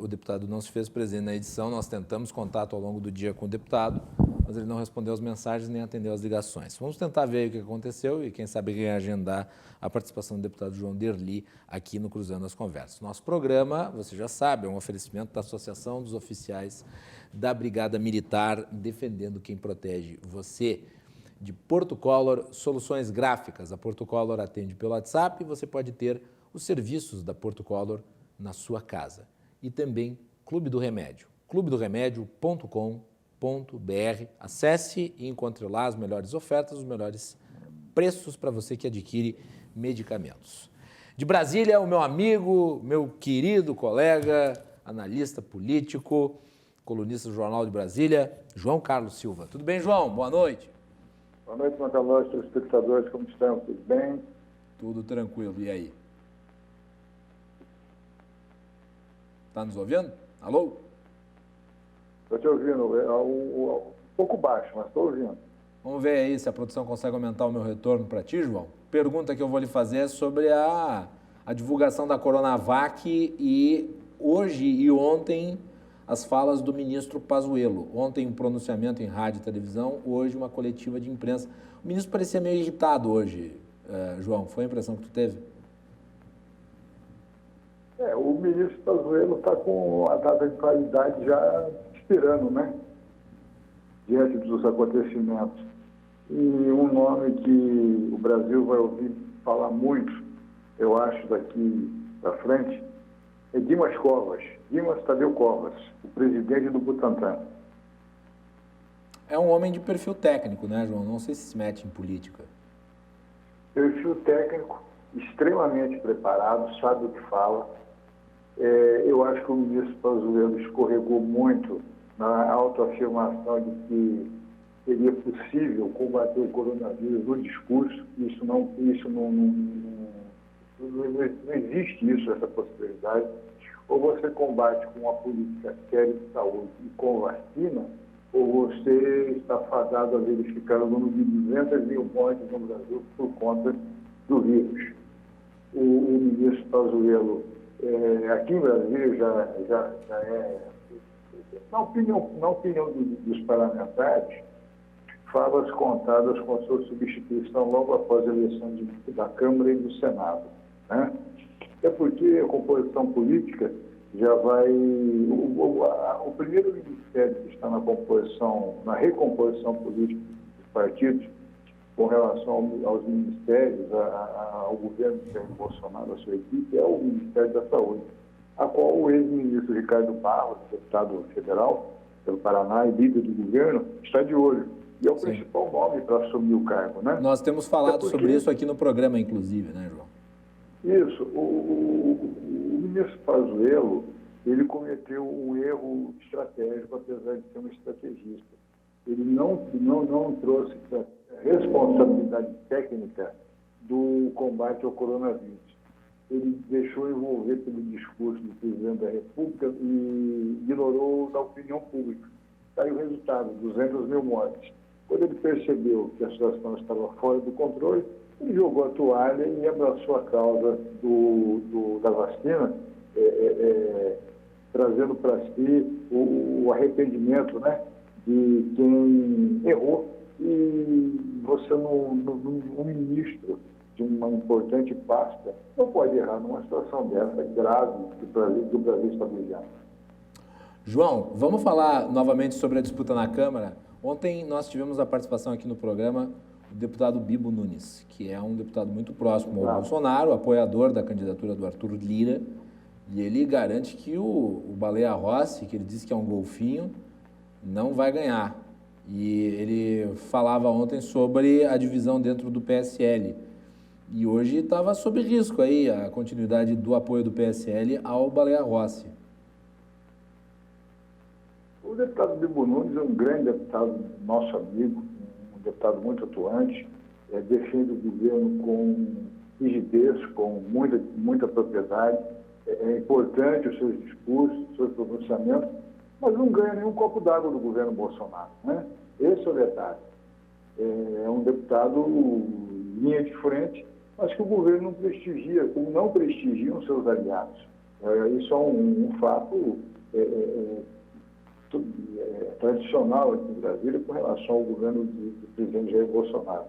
o deputado não se fez presente na edição. Nós tentamos contato ao longo do dia com o deputado, mas ele não respondeu as mensagens nem atendeu as ligações. Vamos tentar ver o que aconteceu e, quem sabe, reagendar a participação do deputado João Derli aqui no Cruzando as Conversas. Nosso programa, você já sabe, é um oferecimento da Associação dos Oficiais da Brigada Militar, defendendo quem protege você. De Porto Color Soluções Gráficas. A Porto Color atende pelo WhatsApp e você pode ter os serviços da Porto Color na sua casa. E também Clube do Remédio, clubedoremedio.com.br. Acesse e encontre lá as melhores ofertas, os melhores preços para você que adquire medicamentos. De Brasília, o meu amigo, meu querido colega, analista político, colunista do Jornal de Brasília, João Carlos Silva. Tudo bem, João? Boa noite. Boa noite, Macalossi, seus espectadores, como estão? Tudo bem? Tudo tranquilo. E aí? Está nos ouvindo? Alô? Estou te ouvindo, um pouco baixo, mas estou ouvindo. Vamos ver aí se a produção consegue aumentar o meu retorno para ti, João. Pergunta que eu vou lhe fazer é sobre a divulgação da Coronavac e hoje e ontem as falas do ministro Pazuello. Ontem um pronunciamento em rádio e televisão, hoje uma coletiva de imprensa. O ministro parecia meio irritado hoje, João. Foi a impressão que tu teve? O ministro Pazuello está com a data de validade já expirando, né? Diante dos acontecimentos. E um nome que o Brasil vai ouvir falar muito, eu acho, daqui para frente, é Dimas Covas, Dimas Tadeu Covas, o presidente do Butantan. É um homem de perfil técnico, né, João? Não sei se mete em política. Perfil técnico, extremamente preparado, sabe o que fala. Eu acho que o ministro Pazuello escorregou muito na autoafirmação de que seria possível combater o coronavírus no discurso. Isso não existe essa possibilidade. Ou você combate com uma política séria de saúde e com vacina, ou você está fadado a verificar o número de 200 mil mortes no Brasil por conta do vírus. O ministro Pazuello, aqui em Brasília, já é, na opinião dos parlamentares, falas contadas com a sua substituição logo após a eleição da Câmara e do Senado, né? É porque a composição política já vai... O primeiro ministério que está na recomposição política dos partidos, com relação aos ministérios, ao governo de Jair Bolsonaro, a sua equipe, é o Ministério da Saúde, a qual o ex-ministro Ricardo Barros, deputado federal pelo Paraná e líder do governo, está de olho. E é o principal nome para assumir o cargo, né? Nós temos falado sobre isso aqui no programa, inclusive, né, João? Isso. O ministro Pazuello, ele cometeu um erro estratégico, apesar de ser um estrategista. Ele não trouxe responsabilidade técnica do combate ao coronavírus. Ele deixou envolver pelo discurso do presidente da República e ignorou da opinião pública. Aí o resultado, 200 mil mortes. Quando ele percebeu que a situação estava fora do controle, ele jogou a toalha e abraçou a causa da vacina, trazendo para si o arrependimento, né, de quem errou. E você, um ministro de uma importante pasta, não pode errar numa situação dessa grave que o Brasil está vivendo. João, vamos falar novamente sobre a disputa na Câmara. Ontem nós tivemos a participação aqui no programa do deputado Bibo Nunes, que é um deputado muito próximo ao Bolsonaro, apoiador da candidatura do Arthur Lira, e ele garante que o Baleia Rossi, que ele disse que é um golfinho, não vai ganhar. E ele falava ontem sobre a divisão dentro do PSL. E hoje estava sob risco aí a continuidade do apoio do PSL ao Baleia Rossi. O deputado Bibo Nunes é um grande deputado, nosso amigo, um deputado muito atuante, defende o governo com rigidez, com muita propriedade. É importante os seus discursos, os seus pronunciamentos, mas não ganha nenhum copo d'água do governo Bolsonaro, né? Esse é o detalhe. É um deputado linha de frente, mas que o governo não prestigia, como não prestigiam seus aliados. Isso é um fato tradicional aqui no Brasil com relação ao governo do presidente Jair Bolsonaro.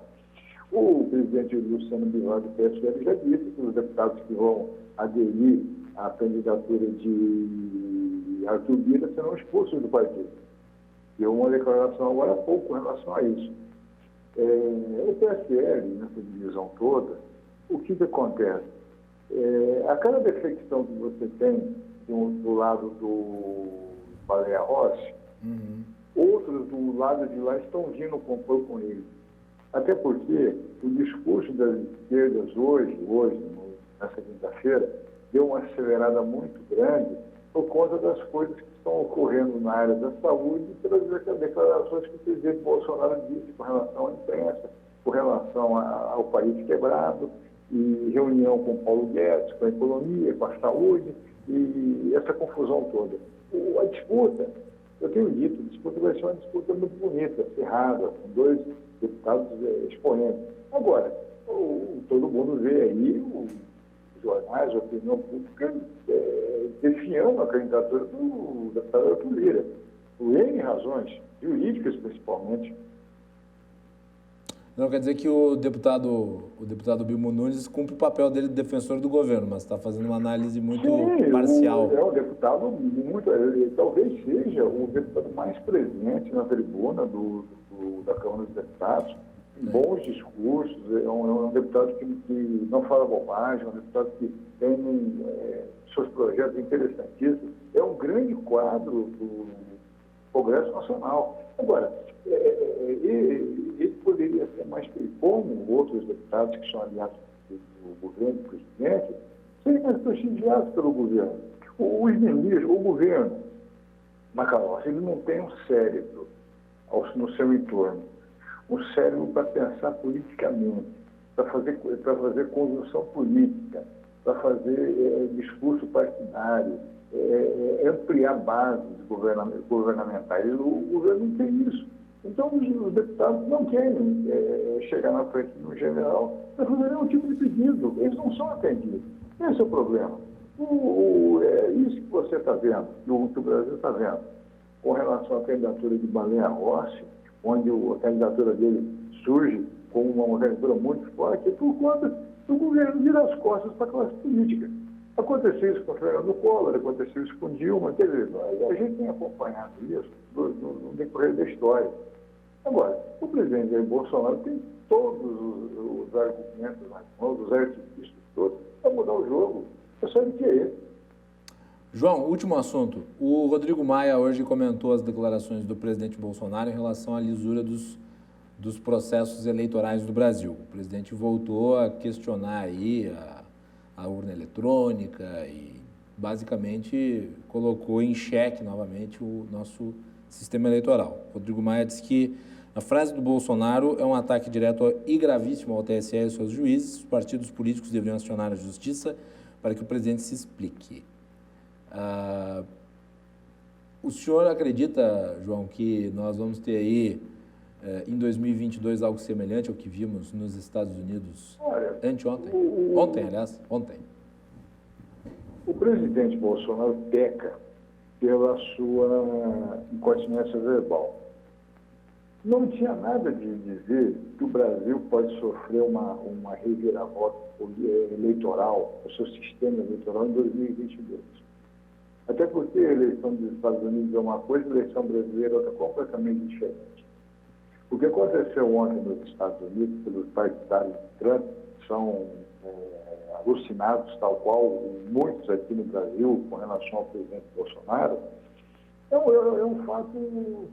O presidente Luciano Bivar do PSL já disse que os deputados que vão aderir à candidatura de Arthur Lira serão expulsos do partido. Deu uma declaração agora há pouco com relação a isso. O PSL, nessa divisão toda, o que acontece? A cada defecção que você tem do lado do Baleia Rossi, outros do lado de lá estão vindo compor com ele. Até porque o discurso das esquerdas hoje nessa quinta-feira, deu uma acelerada muito grande por conta das coisas que estão ocorrendo na área da saúde e pelas declarações que o presidente Bolsonaro disse com relação à imprensa, com relação ao país quebrado, e reunião com Paulo Guedes, com a economia, com a saúde, e essa confusão toda. A disputa, eu tenho dito, a disputa vai ser uma disputa muito bonita, acirrada, com dois deputados expoentes. Agora, todo mundo vê aí os jornais, a opinião pública, defiando a candidatura do deputado Arthur Lira, por N razões, jurídicas principalmente. Não quer dizer que o deputado Bibo Nunes cumpre o papel dele de defensor do governo, mas está fazendo uma análise muito parcial. É um deputado muito... Ele talvez seja o deputado mais presente na tribuna da Câmara dos Deputados, bons discursos, é um deputado que não fala bobagem, é um deputado que tem seus projetos interessantíssimos, é um grande quadro do Congresso Nacional. Agora, ele poderia ser mais, como outros deputados que são aliados do governo, do presidente, serem mais prestigiados pelo governo. Os ministros, o governo, Macalossi, ele não tem um cérebro no seu entorno, um cérebro para pensar politicamente, para fazer conjunção política, para fazer discurso partidário, ampliar bases governamentais. O governo não tem isso. Então, os deputados não querem chegar na frente do general para fazer nenhum tipo de pedido. Eles não são atendidos. Esse é o problema. Isso que você está vendo, que o Brasil está vendo, com relação à candidatura de Baleia Rossi, onde a candidatura dele surge como uma candidatura muito forte, é por conta do governo virar as costas para a classe política. Aconteceu isso com o Fernando Collor, aconteceu isso com Dilma, quer dizer, a gente tem acompanhado isso no decorrer da história. Agora, o presidente Jair Bolsonaro tem todos os argumentos nas mãos, os artifícios todos, para mudar o jogo. Eu sei o que é esse. João, último assunto. O Rodrigo Maia hoje comentou as declarações do presidente Bolsonaro em relação à lisura dos dos processos eleitorais do Brasil. O presidente voltou a questionar aí a urna eletrônica e basicamente colocou em xeque novamente o nosso sistema eleitoral. Rodrigo Maia disse que a frase do Bolsonaro é um ataque direto e gravíssimo ao TSE e seus juízes. Os partidos políticos deveriam acionar a justiça para que o presidente se explique. O senhor acredita, João, que nós vamos ter aí em 2022 algo semelhante ao que vimos nos Estados Unidos anteontem? Ontem. O presidente Bolsonaro peca pela sua incontinência verbal. Não tinha nada de dizer que o Brasil pode sofrer uma reviravolta eleitoral, o seu sistema eleitoral em 2022. Até porque a eleição dos Estados Unidos é uma coisa, a eleição brasileira é outra completamente diferente. O que aconteceu ontem nos Estados Unidos, pelos partidários de Trump, são alucinados, tal qual muitos aqui no Brasil, com relação ao presidente Bolsonaro, é um fato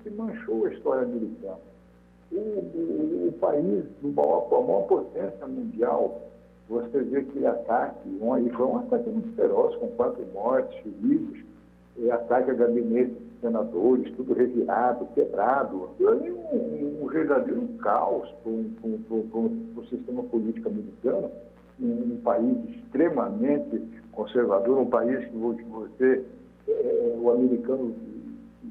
que manchou a história americana. O país, a maior potência mundial, você vê aquele ataque, e foi um ataque muito feroz, com 4 mortes, feridos, ataque a gabinete de senadores, tudo revirado, quebrado. Foi um verdadeiro caos para o sistema político americano, um país extremamente conservador, um país que você, o americano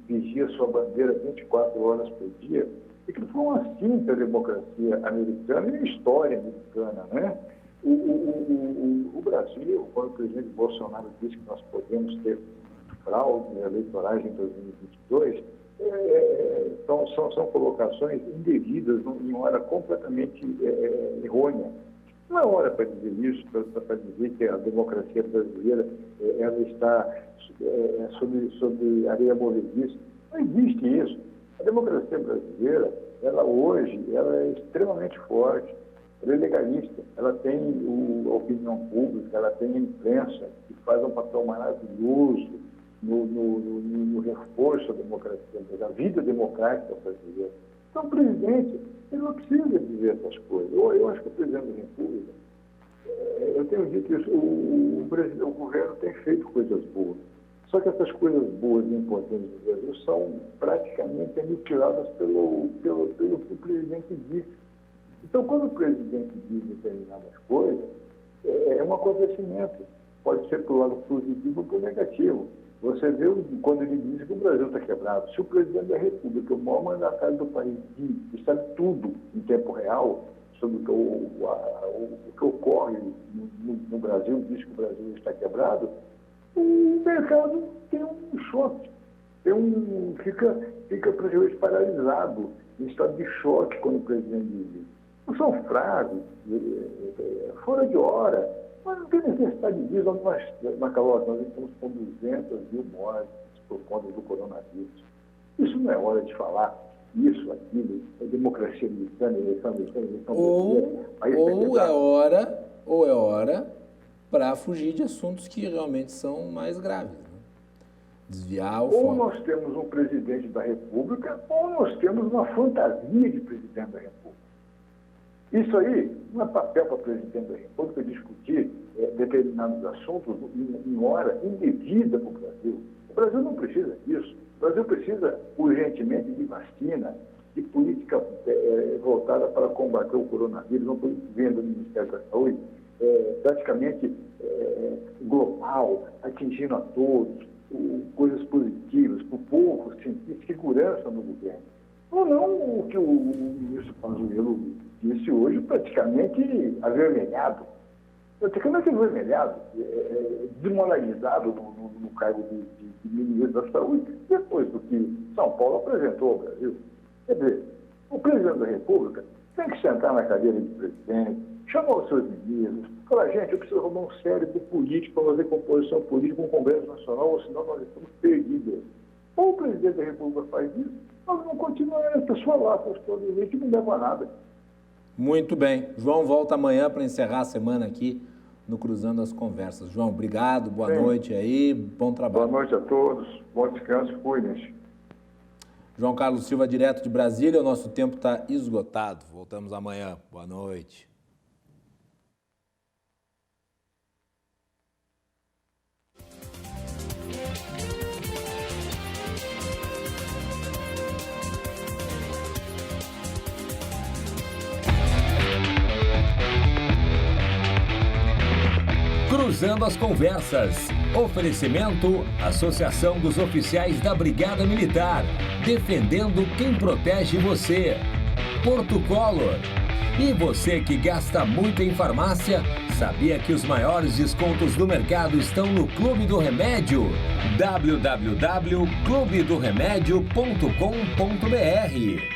vigia sua bandeira 24 horas por dia, e que foi uma simples democracia americana e a história americana, né? O Brasil, quando o presidente Bolsonaro disse que nós podemos ter fraudes eleitorais em 2022, são colocações indevidas, em hora completamente errônea. Não é hora para dizer isso, para dizer que a democracia brasileira ela está sobre areia movediça. Não existe isso. A democracia brasileira, ela hoje, ela é extremamente forte, ela é legalista, ela tem a opinião pública, ela tem a imprensa, que faz um papel maravilhoso no reforço da democracia, da vida democrática brasileira. Então, o presidente, ele não precisa dizer essas coisas. Eu acho que o presidente da República, eu tenho dito isso, o governo tem feito coisas boas. Só que essas coisas boas e importantes do Brasil são praticamente aniquiladas pelo que o presidente disse. Então, quando o presidente diz determinadas coisas, é um acontecimento. Pode ser para o lado positivo ou para o negativo. Você vê quando ele diz que o Brasil está quebrado. Se o presidente da República, o maior mandatário do país, diz que sabe tudo em tempo real sobre o que ocorre no Brasil, diz que o Brasil está quebrado, o mercado tem um choque, fica praticamente paralisado, em estado de choque quando o presidente diz isso. Não são frases, fora de hora, mas não tem necessidade disso. Nós estamos com 200 mil mortes por conta do coronavírus. Isso não é hora de falar isso, aquilo, é democracia americana, eleição brasileira. Ou é hora para fugir de assuntos que realmente são mais graves. Né? Desviar o foco. Ou nós temos um presidente da República, ou nós temos uma fantasia de presidente da República. Isso aí não é papel para o presidente da República discutir determinados assuntos em hora indevida para o Brasil. O Brasil não precisa disso. O Brasil precisa urgentemente de vacina, de política voltada para combater o coronavírus, uma política que vem do Ministério da Saúde, praticamente global, atingindo a todos, coisas positivas para o povo, sentir segurança no governo. Ou não o que o ministro Pazuello disse hoje, praticamente avermelhado. Praticamente avermelhado, desmoralizado no cargo de ministro da Saúde, depois do que São Paulo apresentou ao Brasil. Quer dizer, o presidente da República tem que sentar na cadeira de presidente, chamar os seus ministros, falar, gente, eu preciso arrumar um cérebro político para fazer composição política com o Congresso Nacional, ou senão nós estamos perdidos. Ou o presidente da República faz isso, nós vamos continuar a pessoa lá, que não leva a nada. Muito bem. João volta amanhã para encerrar a semana aqui no Cruzando as Conversas. João, obrigado, boa noite aí, bom trabalho. Boa noite a todos, bom descanso, cuidem-se. João Carlos Silva, direto de Brasília. O nosso tempo está esgotado. Voltamos amanhã. Boa noite. Cruzando as Conversas. Oferecimento: Associação dos Oficiais da Brigada Militar. Defendendo quem protege você. Porto Color. E você que gasta muito em farmácia, sabia que os maiores descontos do mercado estão no Clube do Remédio? www.clubedoremedio.com.br